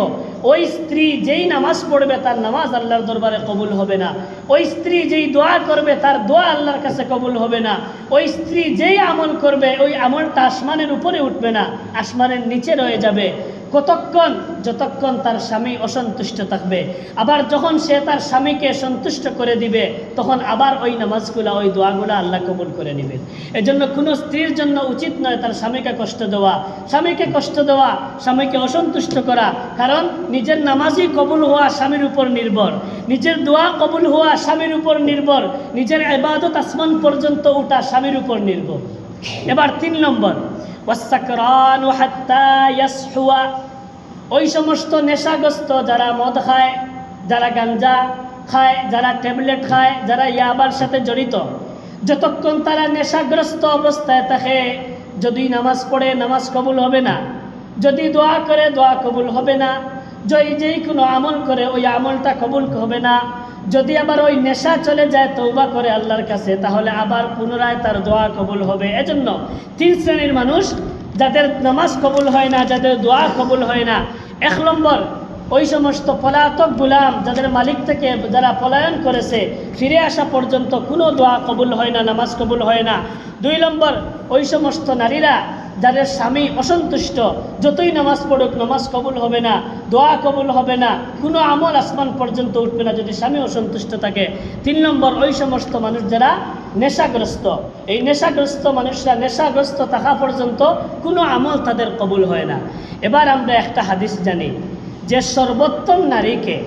ওই স্ত্রী যেই নামাজ পড়বে তার নামাজ আল্লাহর দরবারে কবুল হবে না, ওই স্ত্রী যেই দোয়া করবে তার দোয়া আল্লাহর কাছে কবুল হবে না, ওই স্ত্রী যেই আমল করবে ওই আমলটা আসমানের উপরে উঠবে না, আসমানের নিচে রয়ে যাবে। কতক্ষণ? যতক্ষণ তার স্বামী অসন্তুষ্ট থাকবে। আবার যখন সে তার স্বামীকে সন্তুষ্ট করে দিবে তখন আবার ওই নামাজগুলা ওই দোয়াগুলা আল্লাহ কবুল করে নেবেন। এজন্য কোনো স্ত্রীর জন্য উচিত নয় তার স্বামীকে কষ্ট দেওয়া, স্বামীকে অসন্তুষ্ট করা। কারণ নিজের নামাজই কবুল হওয়া স্বামীর উপর নির্ভর, নিজের দোয়া কবুল হওয়া স্বামীর উপর নির্ভর, নিজের ইবাদত আসমান পর্যন্ত উঠা স্বামীর উপর নির্ভর। এবার 3 নম্বর ওয়াসসাকরানু হাত্তা ইয়াসহুয়া, ওই সমস্ত নেশাগ্রস্ত যারা মদ খায়, যারা গাঞ্জা খায়, যারা ট্যাবলেট খায়, যারা ইয়াবার সাথে জড়িত, যতক্ষণ তারা নেশাগ্রস্ত অবস্থায় থাকে, যদি নামাজ পড়ে নামাজ কবুল হবে না, যদি দোয়া করে দোয়া কবুল হবে না, যেই কোনো আমল করে ওই আমলটা কবুল হবে না, যদি আবার ওই নেশা চলে যায় তওবা করে আল্লাহর কাছে তাহলে আবার পুনরায় তার দোয়া কবুল হবে। এজন্য 3 শ্রেণীর মানুষ, যাদের নামাজ কবুল হয় না, যাদের দোয়া কবুল হয় না। 1 নম্বর ওই সমস্ত পলাতক গুলাম যাদের মালিক থেকে যারা পলায়ন করেছে, ফিরে আসা পর্যন্ত কোনো দোয়া কবুল হয় না, নামাজ কবুল হয় না। 2 নম্বর ওই সমস্ত নারীরা যাদের স্বামী অসন্তুষ্ট, যতই নামাজ পড়ুক নামাজ কবুল হবে না, দোয়া কবুল হবে না, কোনো আমল আসমান পর্যন্ত উঠবে না যদি স্বামী অসন্তুষ্ট থাকে। 3 নম্বর ওই সমস্ত মানুষ যারা নেশাগ্রস্ত, এই নেশাগ্রস্ত মানুষরা নেশাগ্রস্ত থাকা পর্যন্ত কোনো আমল তাদের কবুল হয় না। এবার আমরা একটা হাদিস জানি যে সর্বোত্তম নারীকে,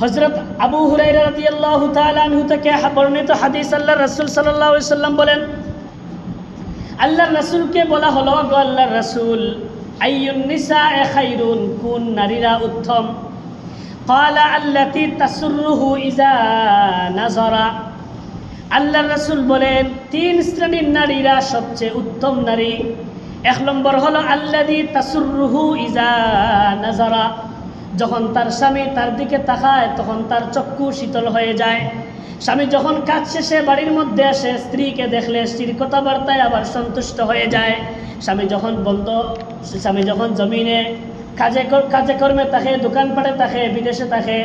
হযরত আবু হুরায়রা রাদিয়াল্লাহু তাআলা আনহু থেকে বর্ণিত হাদিস, আল্লাহর রাসূল সাল্লাল্লাহু আলাইহি ওয়াসাল্লাম বলেন, আল্লাহর রাসূলকে বলা হলো, গো আল্লাহর রাসূল, আইয়ুন নিসাএ খায়রুন, কোন নারীরা উত্তম? ক্বালা আল্লাতী তাসুররুহু ইযা নাযারা। আল্লাহর রাসূল বলেন 3 শ্রেণীর নারীরা সবচেয়ে উত্তম নারী। 1 নম্বর হলো আল্লাযী তাসুররুহু ইযা নাযারা, যখন তার স্বামী তার দিকে তাকায় তখন তার চক্ষু শীতল হয়ে যায়। স্বামী যখন কাজ শেষে বাড়ির মধ্যে আসে, স্ত্রীকে দেখলে স্ত্রীর কথাবার্তায় আবার সন্তুষ্ট হয়ে যায়। স্বামী যখন জমিনে কাজে কর্মে থাকে, দোকানপাটে থাকে, বিদেশে থাকে,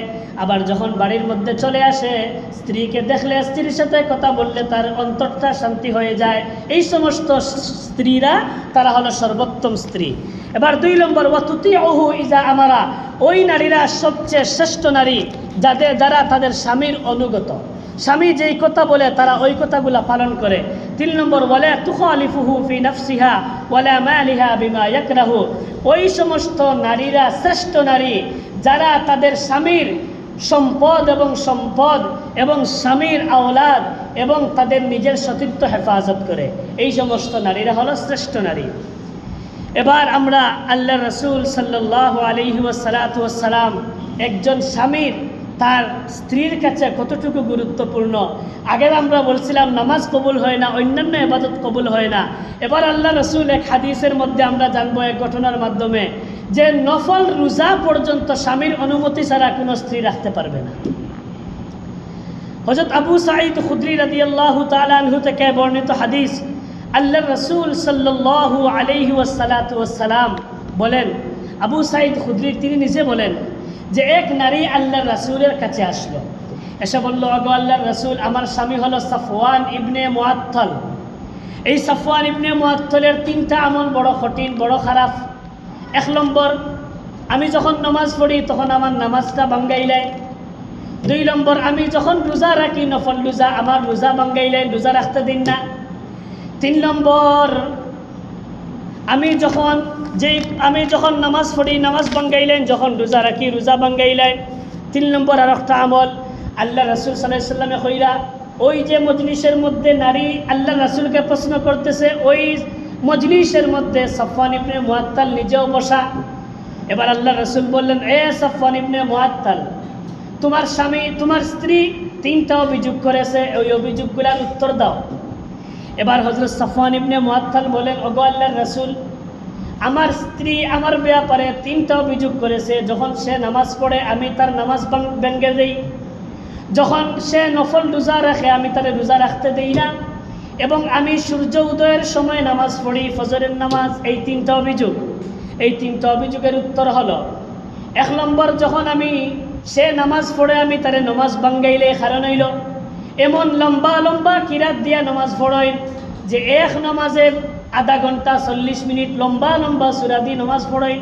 আবার যখন বাড়ির মধ্যে চলে আসে স্ত্রীকে দেখলে, স্ত্রীর সাথে কথা বললে তার অন্তরটা শান্তি হয়ে যায়। এই সমস্ত স্ত্রীরা তারা হলো সর্বোত্তম স্ত্রী। এবার 2 নম্বর ওয়াতুতিউহু ইযা আমারা, ওই নারীরা সবচেয়ে শ্রেষ্ঠ নারী যারা তাদের স্বামীর অনুগত, স্বামী যেই কথা বলে তারা ওই কথাগুলো পালন করে। 3 নম্বর ওয়ালা তুখালিফুহু ফি নাফসিহা ওয়ালা মালিহা বিমা ইয়াকরাহু, ওই সমস্ত নারীরা শ্রেষ্ঠ নারী যারা তাদের স্বামীর সম্পদ এবং স্বামীর আওলাদ এবং তাদের নিজের সতীত্ব হেফাজত করে। এই সমস্ত নারীরা হলো শ্রেষ্ঠ নারী। এবার আমরা আল্লাহর রাসূল সাল্লাল্লাহু আলাইহি ওয়াসাল্লাম একজন স্বামীর তার স্ত্রীর কাছে কতটুকু গুরুত্বপূর্ণ, আগের আমরা বলছিলাম নামাজ কবুল হয় না, অন্যান্য ইবাদত কবুল হয় না। এবার আল্লাহ রাসূল এক হাদিসের মধ্যে আমরা জানবো এক ঘটনার মাধ্যমে যে নফল রোজা পর্যন্ত স্বামীর অনুমতি ছাড়া কোনো স্ত্রী রাখতে পারবে না। হযরত আবু সাঈদ খুদরি রাদিয়াল্লাহু তাআলা আনহু থেকে বর্ণিত হাদিস, আল্লাহর রাসূল সাল্লাল্লাহু আলাইহি ওয়াসাল্লাম বলেন, আবু সাঈদ খুদরি তিনি নিজে বলেন যে এক নারী আল্লাহর রাসূলের কাছে আসলো, এসে বলল, ওগো আল্লাহর রাসূল, আমার স্বামী হলো সাফওয়ান ইবনে মুআত্তাল। এই সাফওয়ান ইবনে মুআত্তালের 3টা আমল বড় কঠিন, বড় খারাপ। 1 নম্বর, আমি যখন নামাজ পড়ি তখন আমার নামাজটা ভাঙ্গাইলেন। 2 নম্বর, আমি যখন রোজা রাখি নফল রোজা, আমার রোজা ভাঙ্গাইলেন, রোজা রাখতে দিন না। 3 নম্বর, আমি যখন নামাজ পড়ি নামাজ ভাঙ্গাইলেন, যখন রোজা রাখি রোজা ভাঙ্গাইলেন। 3 নম্বর আর একটা আমল, আল্লাহ রাসূল সাল্লাল্লাহু আলাইহি সাল্লামে কইরা, ওই যে মজলিসের মধ্যে নারী আল্লাহ রাসূলকে প্রশ্ন করতেছে, ওই মজলিসের মধ্যে সাফওয়ান ইবনে মুআত্তাল নিজেও বসা। এবার আল্লাহ রাসূল বললেন, এ সাফওয়ান ইবনে মুআত্তাল, তোমার স্বামী তোমার স্ত্রী 3টা অভিযোগ করেছে, ওই অভিযোগগুলোর উত্তর দাও। এবার হযরত সাফওয়ান ইবনে মুআত্তাল বলেন, ওগো আল্লাহর রাসূল, আমার স্ত্রী আমার ব্যাপারে 3টা অভিযোগ করেছে। যখন সে নামাজ পড়ে আমি তার নামাজ ভেঙে দেই, যখন সে নফল রোজা রাখে আমি তার রোজা রাখতে দেই না, এবং আমি সূর্য উদয়ের সময় নামাজ পড়ি, ফজরের নামাজ। এই 3টা অভিযোগ। এই 3টা অভিযোগের উত্তর হলো, 1 নম্বর, যখন সে নামাজ পড়ে আমি তারে নামাজ ভাঙ্গাইলে কারণ হইল এমন লম্বা লম্বা কিরাত দিয়া নামাজ পড়েন যে এক নামাজে আধা ঘন্টা 40 মিনিট লম্বা লম্বা সূরা দিয়ে নামাজ পড়েন।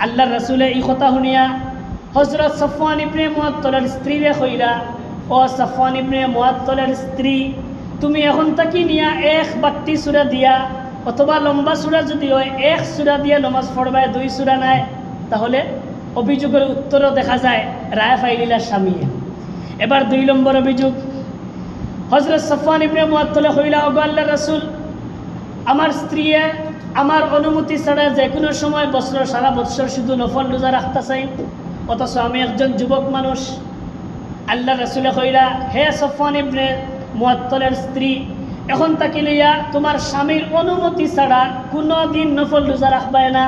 আল্লাহ রাসূলে এই কথা শুনিয়া হযরত সাফওয়ান ইবনে মুআত্তালের স্ত্রীরে কইরা, ও সাফওয়ান ইবনে মুআত্তালের স্ত্রী, তুমি এখন তাকি নিয়া 1 বাট্টি সূরা দিয়া, অথবা লম্বা সূরা যদি হয় 1 সূরা দিয়া নামাজ পড়বা, 2 সূরা নাই, তাহলে অভিযোগের উত্তরও দেখা যায় রায় ফাইলিলা স্বামী। এবার 2 নম্বর অভিযোগ, হযরত সাফওয়ান ইবনে মুআত্তালে কইলা, ওগো আল্লাহর রাসূল, আমার স্ত্রী আমার অনুমতি ছাড়া যে কোনো সময় সারা বছর শুধু নফল রোজা রাখতে চাই, অথচ আমি একজন যুবক মানুষ। আল্লাহ রাসূলে কইলা, হে সাফওয়ান ইবনে মুআত্তালের স্ত্রী, এখন তাকে লইয়া তোমার স্বামীর অনুমতি ছাড়া কোনো দিন নফল রোজা রাখবায় না।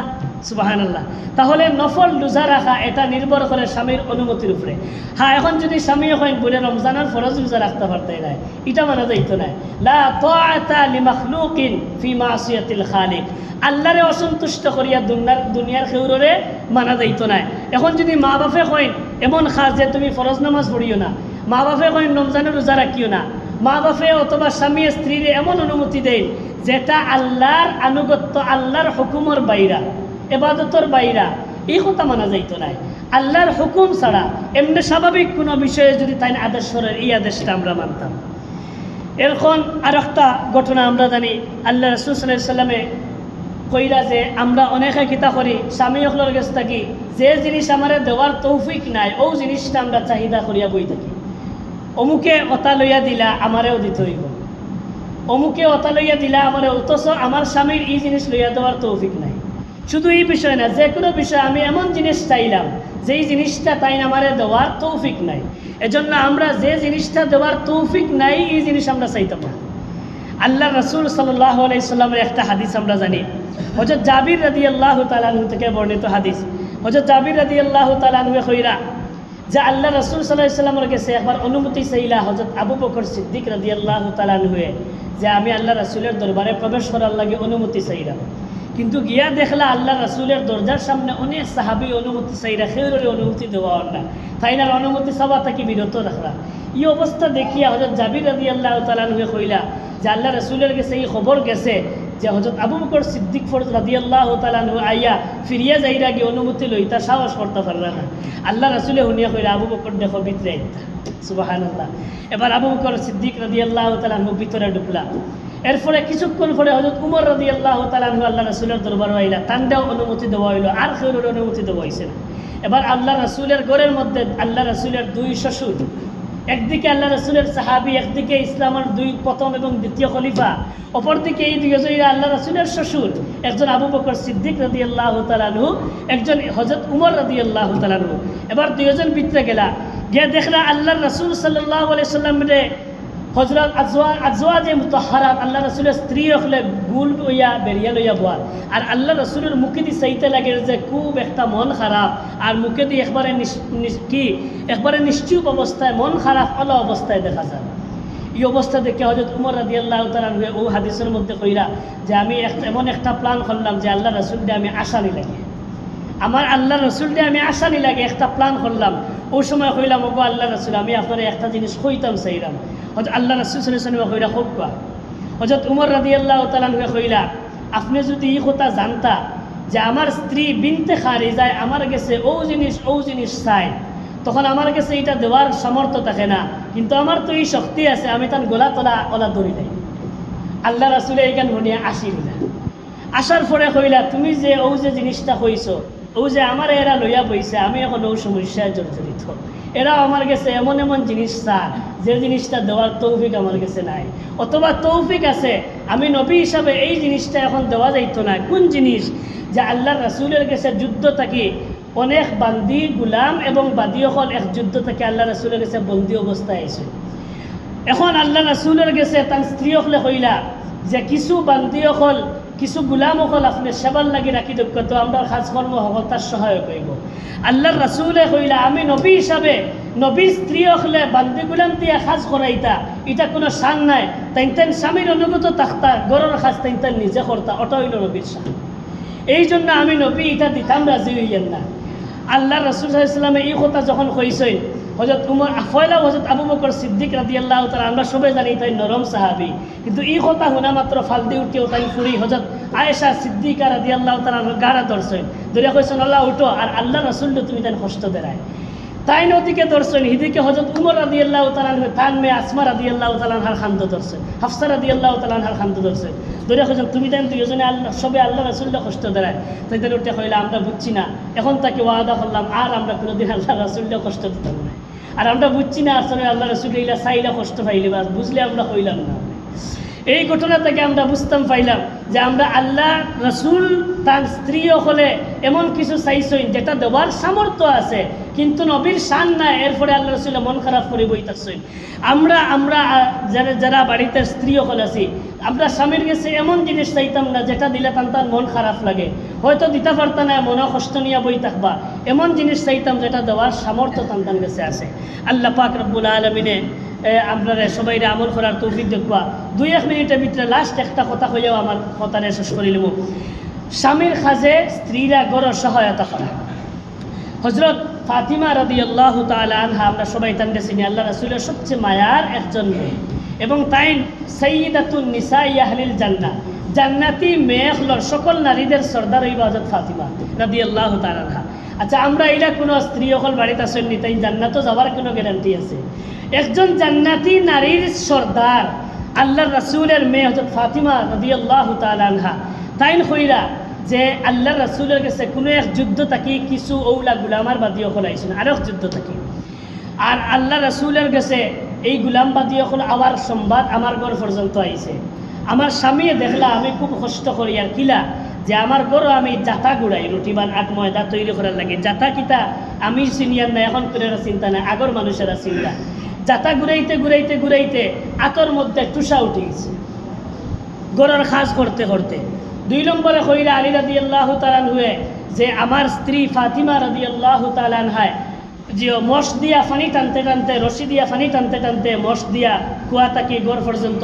সুবহানাল্লাহ। তাহলে নফল রোজা রাখা এটা নির্ভর করে স্বামীর অনুমতির উপরে। হ্যাঁ, এখন যদি স্বামী এখন বলে রমজানের ফরজ রোজা রাখতে পারতে নাই, এটা মানা যাইতো না। লা তাআতা লিমাখলুকিন ফি মাসিয়াতিল খালিক, আল্লাহরে অসন্তুষ্ট করিয়া দুনিয়ার খেউররে মানা যাইতো না। এখন যদি মা বাপে কইন এমন খাস যে তুমি ফরজ নামাজ পড়িও না, মা বাপে কইন রমজানের রোজা রাখিও না, মা বাপে অথবা স্বামী স্ত্রীর এমন অনুমতি দেয় যেটা আল্লাহর আনুগত্য, আল্লাহর হুকুমের বাইরা, ইবাদতের বাইরা, এই কথা মানা যাইতো না। আল্লাহর হুকুম ছাড়া এমনি স্বাভাবিক কোনো বিষয়ে যদি তাই আদেশ করেন, এই আদেশটা আমরা মানতাম। এরকম আর একটা ঘটনা আমরা জানি, আল্লাহ রাসূল সাল্লাল্লাহু আলাইহি সাল্লামে কইরা যে আমরা অনেকে কিতা করি, স্বামী হকলের কাছ থাকি যে জিনিস আমারে দেওয়ার তৌফিক নাই, ও জিনিসটা আমরা চাহিদা করিয়া বই থাকি। অমুকে অতা লইয়া দিলা আমারেও দিতে হইব, অমুকে অতা লইয়া দিলা আমারে, অথচ আমার স্বামীর এই জিনিস লইয়া দেওয়ার তৌফিক নাই। শুধু এই বিষয় না, যে কোনো বিষয় আমি এমন জিনিস চাইলাম যেই জিনিসটা তাই আমারে দেওয়ার তৌফিক নাই, এজন্য আমরা যে জিনিসটা দেওয়ার তৌফিক নাই এই জিনিস আমরা চাইতাম না। আল্লাহ রাসূল সাল্লাল্লাহু আলাইহি সাল্লামের একটা হাদিস আমরা জানি, হযরত জাবির রাদিয়াল্লাহু তাআলা আনহু থেকে বর্ণিত হাদিস। হযরত জাবির রাদিয়াল্লাহু তাআলা আনহু কইরা যে আল্লাহ রাসূল সাল্লাল্লাহু আলাইহি সাল্লামের কাছে একবার অনুমতি চাইলা হযরত আবু বকর সিদ্দিক রাদিয়াল্লাহু তাআলা আনহু, যে আমি আল্লাহ রাসূলের দরবারে প্রবেশ করার লাগে অনুমতি চাইলাম। কিন্তু গিয়া দেখলা আল্লাহ রাসূলের দরজার সামনে অনেক সাহাবী অনুমতি চাইরা, খেউরের অনুমতি দেওয়া না, তাইনার অনুমতি চাওয়া থেকে বিরত রাখলা। এই অবস্থা দেখিয়া হযরত জাবির রাদিয়াল্লাহু তাআলা আনহু কইলা যে আল্লাহ রাসূলের কাছে এই খবর গেছে যে হযরত আবু বকর সিদ্দিক রাদিয়াল্লাহু তাআলা আনহু আইয়া ফিরিয়া যাইরা গিয়ে অনুমতি লইতা সাহস করতে পারলা না। আল্লাহ রাসূলে শুনিয়া কইলা, আবু বকর দেখো ভিতরে আইতা। সুবহানাল্লাহ। এবার আবু বকর সিদ্দিক রাদিয়াল্লাহু তাআলা আনহু ভিতরে ঢুকলা। এরপরে কিছুক্ষণ পরে হযরত উমর রাদিয়াল্লাহু তাআলা আনহু আল্লাহ রাসূলের দরবারে আইলা, তান্ডাও অনুমতি দেওয়া হইল, আর খেউরের অনুমতি দেওয়া হইছে না। এবার আল্লাহ রাসূলের ঘরের মধ্যে আল্লাহ রাসূলের 2 শ্বশুর, একদিকে আল্লাহ রাসূলের সাহাবী, একদিকে ইসলামের 2 প্রথম এবং দ্বিতীয় খলিফা, অপরদিকে এই 2 জনের আল্লাহ রাসূলের শ্বশুর, একজন আবু বকর সিদ্দিক রাদিয়াল্লাহু তাআলা আনহু, একজন হযরত উমর রাদিয়াল্লাহু তাআলা আনহু। এবার 2 জন ভিতরে গেলা, গিয়ে দেখলা আল্লাহ রাসূল সাল্লাল্লাহু আলাইহি সাল্লামরে হযরত আজওয়াজে মুতাহহারাত, আল্লাহ রাসূলের স্ত্রী হলে গুল লইয়া বেরিয়া লইয়া বল, আর আল্লাহ রাসূলের মুখে দিয়ে চাইতে লাগে যে খুব একটা মন খারাপ, আর মুখে দিয়ে একবারে নিশ্চুপ অবস্থায়, মন খারাপ হলো অবস্থায় দেখা যায়। এই অবস্থা দেখে হযরত উমর রাদিয়াল্লাহু তাআলা আনহু ও হাদিসের মধ্যে কইরা যে আমি এমন একটা প্ল্যান করলাম যে আল্লাহ রাসূল দিয়ে আমি আশানি লাগে, আমার আল্লাহ রাসূল দিয়ে আমি আশানি লাগে, একটা প্ল্যান করলাম। ওই সময় কইলাম, ওগো আল্লাহ রাসূল, আমি আপনার একটা জিনিস কইতাম চাইলাম। হযরত আল্লাহ রাসূল সাল্লাল্লাহু আলাইহি ওয়াসাল্লাম কইরা, খুব হযরত উমর রাদিয়াল্লাহু তাআলা আনহু কইলা, আপনি যদি এই কথা জানতা যে আমার স্ত্রী বিনতে খারিজায় আমার কাছে ও জিনিস চাই, তখন আমার কাছে এটা দেওয়ার সামর্থ্য থাকে না, কিন্তু আমার তো এই শক্তি আছে, আমি তার গোলা তোলা ওলা ধরি নাই। আল্লাহ রাসুলে এইখান শুনিয়া আসিল না। আসার পরে কইলা, তুমি যে যে জিনিসটা কইছো, যে আমার এরা লইয়া বইছে, আমি এখন ও সমস্যায় জর্জরিত। এরা আমার কাছে এমন এমন জিনিস চায় যে জিনিসটা দেওয়ার তৌফিক আমার কাছে নাই, অথবা তৌফিক আছে, আমি নবী হিসাবে এই জিনিসটা এখন দেওয়া যাইতো না। কোন জিনিস? যে আল্লাহ রাসুলের কাছে যুদ্ধ থাকি অনেক বান্দি গুলাম এবং বাদীসকল এক যুদ্ধ থেকে আল্লাহ রাসুলের কাছে বন্দী অবস্থায় আছে। এখন আল্লাহ রাসুলের কাছে তার স্ত্রীসকলে কইলা যে কিছু বান্দিসকল কিছু গুলামসকল আপনি সেবার লাগি রাখি দক্ষ, তো আমরা কাজকর্ম সকল তার সহায়ক হইব। আল্লাহর রাসুলে কইলা, আমি নবী হিসাবে নবীর স্ত্রীসকলে বান্দি গুলাম দিয়ে কাজ করাইতা, এটা কোনো শান নাই। তাইন স্বামীর অনুগত থাকতা, গরর কাজ তাইন নিজে করতা, ওটা হইল নবীর শান। এই জন্য আমি নবী এটা দিতাম রাজি হইয়েন না। আল্লাহ রাসূল সাল্লাল্লাহু আলাইহি ওয়াসাল্লামে এই কথা যখন কইছেন, হযরত উমর হযরত আবু বকর সিদ্দিক রাদিয়াল্লাহু তাআলা, আমরা সবাই জানি তাই নরম সাহাবী, কিন্তু এই কথা শোনা মাত্র ফালদি উঠিও তাই ফুরি হযরত আয়েশা সিদ্দিকা রাদিয়াল্লাহু তাআলা গাড়া ধরছেন, ধরে কইছেন আল্লাহ উঠো, আর আল্লাহ রাসূল তুমি তাই কষ্ট দেরায়। তাই নদীকে ধরছেন, হিদিকে হযরত উমর রাদিয়াল্লাহু তাআলা তান মেয়ে আসমা রাদিয়াল্লাহু তাআলা হার খান্দ ধরছেন, হাফসা রাদিয়াল্লাহু তাআলা হার খান্দ ধরছেন, ধরে কইছেন তুমি তাই দুইজনে আল্লাহ সবে আল্লাহ রাসূলকে কষ্ট দেরায়। তাই তাই উঠে কইলা, আমরা বুঝছি না, এখন তাকে ওয়াদা করলাম আর আমরা কোনোদিন আল্লাহ রাসূলকে কষ্ট দিতাম না, আর আমরা বুঝছি না আসলে আল্লাহ রাসূল ইলা চাইলা কষ্ট পাইলে বা বুঝলে আমরা কইলাম না। এই ঘটনা থেকে আমরা বুঝতাম পাইলাম যে আমরা আল্লাহ রাসূল তার স্ত্রীও হলে এমন কিছু চাইছেন যেটা দেওয়ার সামর্থ্য আছে, কিন্তু নবীর শান নাই, এরপরে আল্লাহ রাসূল মন খারাপ করে বইতাছেন। আমরা যারা বাড়িতে স্ত্রীও হল আছি, আমরা স্বামীর কাছে এমন জিনিস চাইতাম না যেটা দিলে তার মন খারাপ লাগে, হয়তো দিতে পারতাম না, মনে কষ্ট নিয়ে বই থাকবা, এমন জিনিস চাইতাম যেটা দেওয়ার সামর্থ্য তার কাছে আছে। আল্লাহ পাক রব্বুল আলামিনে আপনারা সবাই আমল করার তৌফিক দেখবা। 2-1 মিনিটের ভিতরে লাস্ট একটা কথা হইয়াও আমার কথাটা শেষ করে নেব। স্বামীর কাজে স্ত্রীরা গড় সহায়তা করা। হযরত ফাতিমা রাদিয়াল্লাহু তাআলা আনহা, আমরা সবাই তাকে চিনি, আল্লাহ রাসূলের সবচেয়ে মায়ার একজন মেয়ে, এবং তাই সাইয়্যিদাতুন নিসাই আহলিল জান্নাহ, জান্নাতি মেয়ে হলোর সকল নারীদের সর্দার হইবা হযরত ফাতিমা রাদিয়াল্লাহু তাআলা আনহা। আচ্ছা, আমরা এরা কোনো স্ত্রী সকল বাড়িতে আসেননি, তাই জান্নাতও যাওয়ার কোনো গ্যারান্টি আছে? একজন জান্নাতি নারীর সর্দার আল্লাহ রাসূলের মেয়ে হযরত ফাতিমা রাদিয়াল্লাহু তাআলা আনহা, তাইন কইরা যে আল্লাহ রাসূলের কাছে কোনো এক যুদ্ধ থাকি কিছু ওলা গুলামার বাদী সকল আইছেন, আর এক যুদ্ধ থাকি, আর আল্লাহ রাসূলের কাছে এই গুলামবাদী সকল আওয়ার সংবাদ আমার ঘর পর্যন্ত আইছে। আমার স্বামী দেখলা আমি খুব কষ্ট করি, আর কিলা যে আমার ঘরও আমি জাতা গুড়াই, রুটি বান আট ময়দা তৈরি করার লাগে। জাতা কিতা আমি সিনিয়র না, এখন করে চিন্তা নাই, আগর মানুষেরা চিন্তা। জাতা ঘুরাইতে ঘুরাইতে ঘুরাইতে আতর মধ্যে টুসা উঠে গেছে গরর খাস করতে করতে। 2 নম্বরে কইরা আলী রাদিয়াল্লাহু তাআলা হুয়ে যে আমার স্ত্রী ফাতিমা রাদিয়াল্লাহু তাআলা আনহায় যে মশ দিয়া ফানি টানতে টানতে, রশি দিয়া ফানি টানতে টানতে মশ দিয়া কুয়া তাকি গড় পর্যন্ত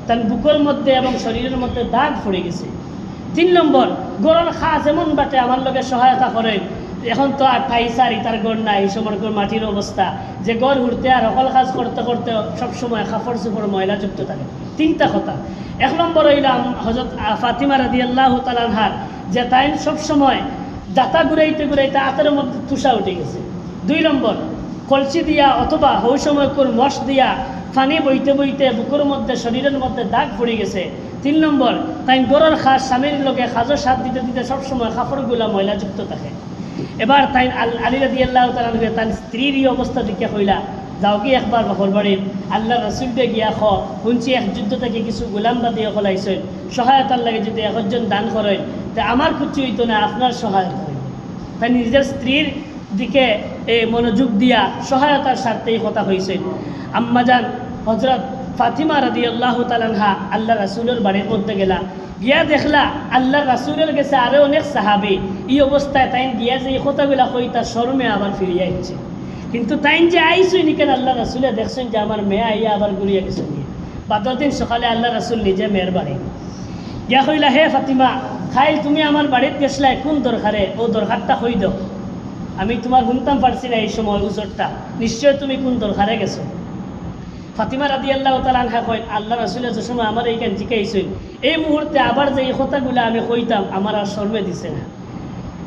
তার বুকের মধ্যে এবং শরীরের মধ্যে দাগ পড়ে গেছে। 3 নম্বর, গড়র খাস এমন বাটে আমার লগে সহায়তা করেন, এখন তো আর ঠাইসারি তার গড় নাই, এই সময় মাটির অবস্থা, যে গড় উঠতে আর সকল কাজ করতে করতে সবসময় কাপড় চোপড় ময়লা যুক্ত থাকে। 3টা কথা। 1 নম্বর হইলাম হযরত ফাতিমা রাদিয়াল্লাহু তাআলা আনহার যে তাই সবসময় জাতা ঘুরাইতে ঘুরাইতে হাতের মধ্যে তুষা উঠে গেছে। 2 নম্বর, কলসি দিয়া অথবা ওই সময় মশ দিয়া পানি বইতে বইতে বুকের মধ্যে শরীরের মধ্যে দাগ পড়ে গেছে। 3 নম্বর, তাই গড়র খাস স্বামীর লোকে খাজো সাথ দিতে দিতে সবসময় কাপড়গুলা ময়লাযুক্ত থাকে। এবার তাই আলী রাদিয়াল্লাহু তাআলা তার স্ত্রীর এই অবস্থা দেখে কইলা, যাও কি একবার বাপর বাড়ির আল্লাহ রাসূলকে গিয়া শুনছি এক যুদ্ধ থেকে কিছু গোলামবাদী সকল আইসেন, সহায়তার লাগে যদি একজন দান করেন তা আমার কিছু হইতো না, আপনার সহায়তা হইব। তাই নিজের স্ত্রীর দিকে মনোযোগ দিয়া সহায়তার স্বার্থে এই কথা হয়েছে। আম্মাজান হযরত ফাতিমা রাদিয়াল্লাহু তাআলা আনহা আল্লাহ রাসূলের বাড়ির মধ্যে গেলা, গিয়া দেখলা আল্লাহ রাসূলের কাছে আরো অনেক সাহাবী এই অবস্থায়, তাই গিয়া যে এই কথাগুলা কইতা শরমে আবার ফিরিয়া আইছে। কিন্তু তাই যে আইসই নিকেন আল্লাহ রাসূলে দেখছেন যে আমার মেয়ে আইয়া আবার ঘুরিয়া গেছে নিয়ে। বাদর দিন সকালে আল্লাহ রাসূল নিজে মেয়ের বাড়ি গিয়া কইলা, হে ফাতিমা, খাইল তুমি আমার বাড়িতে গেছলাই কোন দরকারে, ও দরকারটা কই দাও, আমি তোমার শুনতাম পারছি না এই সময় উজরটা, নিশ্চয় তুমি কোন দরকারে গেছো। ফাতিমা রাদিয়াল্লাহু তাআলা আনহা কয়, আল্লাহ রাসূলের যে সময় আমার এইখান জিকাইছেন এই মুহূর্তে আবার যে এই কথাগুলো আমি কইতাম আমার আর শর্মে দিছে না,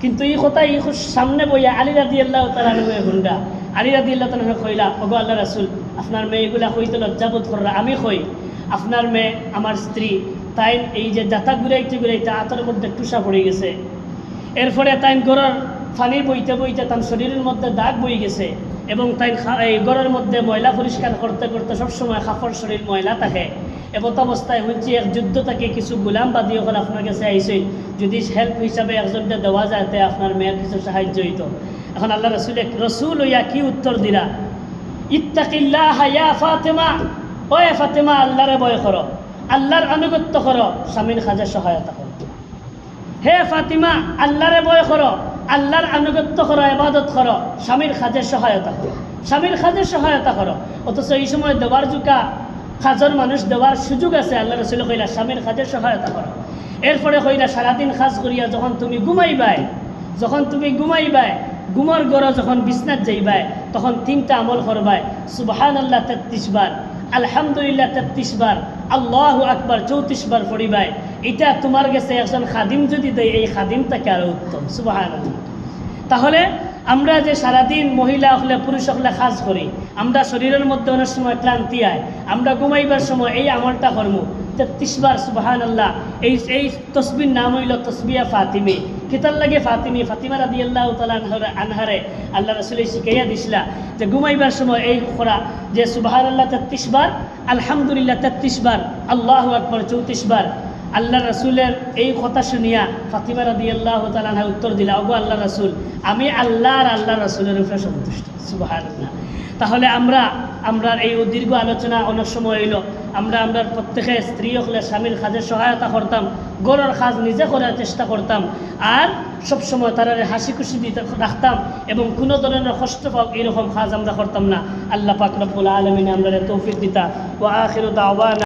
কিন্তু এই কথা এই সামনে বইয়া আলী রাদিয়াল্লাহু তাআলা হুন্ডা আলী রাদিয়াল্লাহু তাআলা কইলা ওগো আল্লাহ রাসূল আপনার মেয়ে এগুলা কইতে লজ্জাবোধ কররা আমি কই আপনার মেয়ে আমার স্ত্রী তাই এই যে জাতা ঘুরাইতে ঘুরাইতে আতর মধ্যে টুসা পড়ে গেছে এরপরে তাই গড়ের পানি বইতে বইতে তার শরীরের মধ্যে দাগ বই গেছে এবং তাই এই গড়ের মধ্যে ময়লা পরিষ্কার করতে করতে সবসময় কাপড় শরীর ময়লা থাকে এমত অবস্থায় হচ্ছে এক যুদ্ধ থেকে কিছু গোলাম বাদী হল আপনার কাছে আইসই যদি হেল্প হিসাবে একজনকে দেওয়া যায় তে আপনার মেয়ের কিছু সাহায্য হইত এখন আল্লাহ রসুল হইয়া কি উত্তর দিলা ইত্তাকিল্লাহ ইয়া ফাতেমা ও ফাতেমা আল্লাহরে ভয় করো আল্লাহর আনুগত্য করো স্বামীর কাজে সহায়তা করো হে ফাতিমা আল্লাহরে ভয় করো আল্লাহর আনুগত্য করো ইবাদত করো স্বামীর কাজে সহায়তা করো স্বামীর কাজে সহায়তা করো অথচ এই সময় দেওয়ার জুকা কাজের মানুষ দেওয়ার সুযোগ আছে আল্লাহ রসুল কইলা স্বামীর কাজে সহায়তা করো এরপরে কইলা সারাদিন কাজ করিয়া যখন তুমি ঘুমাইবাই ঘুমর গড় যখন বিছনাত যাইবাই তখন 3টা আমল করবাই সুবহানাল্লাহ 33 বার আলহামদুলিল্লাহ 33 বার আল্লাহু আকবার 34 বার পড়িবাই এটা তোমার কাছে একজন খাদিম যদি দেয় এই খাদিমটাকে আরো উত্তম সুবহানাল্লাহ তাহলে আমরা যে সারাদিন মহিলা হলে পুরুষ হলে কাজ করি আমরা শরীরের মধ্যে অনেক সময় ক্লান্তি আয় আমরা ঘুমাইবার সময় এই আমলটা করবো 33 বার সুবহানাল্লাহ এই তসবির নাম হইল তসবিয়া ফাতিমি কিতার লাগে ফাতিমা রাদিয়াল্লাহু তাআলা আনহারে আল্লাহ রাসূল শিখাইয়া দিছিলা যে ঘুমাইবার সময় এই করা যে সুবহানাল্লাহ 33 বার আলহামদুলিল্লাহ 33 বার আল্লাহু আকবার 34 বার আল্লাহ রাসূলের এই কথা শুনিয়া ফাতিমা রাদিয়াল্লাহু তাআলা আনহা উত্তর দিলা ওগো আল্লাহ রাসূল আমি আল্লাহ রাসূলের উপরে সন্তুষ্ট সুবহানাল্লাহ তাহলে আমরা এই দীর্ঘ আলোচনা অনেক সময় হইল আমরা প্রত্যেকে স্ত্রী হলে স্বামীর কাজে সহায়তা করতাম গড়ের কাজ নিজে করার চেষ্টা করতাম আর সবসময় তারা হাসি খুশি দিতে রাখতাম এবং কোনো ধরনের কষ্ট পাক এরকম কাজ আমরা করতাম না আল্লাহ পাক রব্বুল আলামিন আমরা তৌফিক দিতা ওয়া আখিরু দাওয়ানা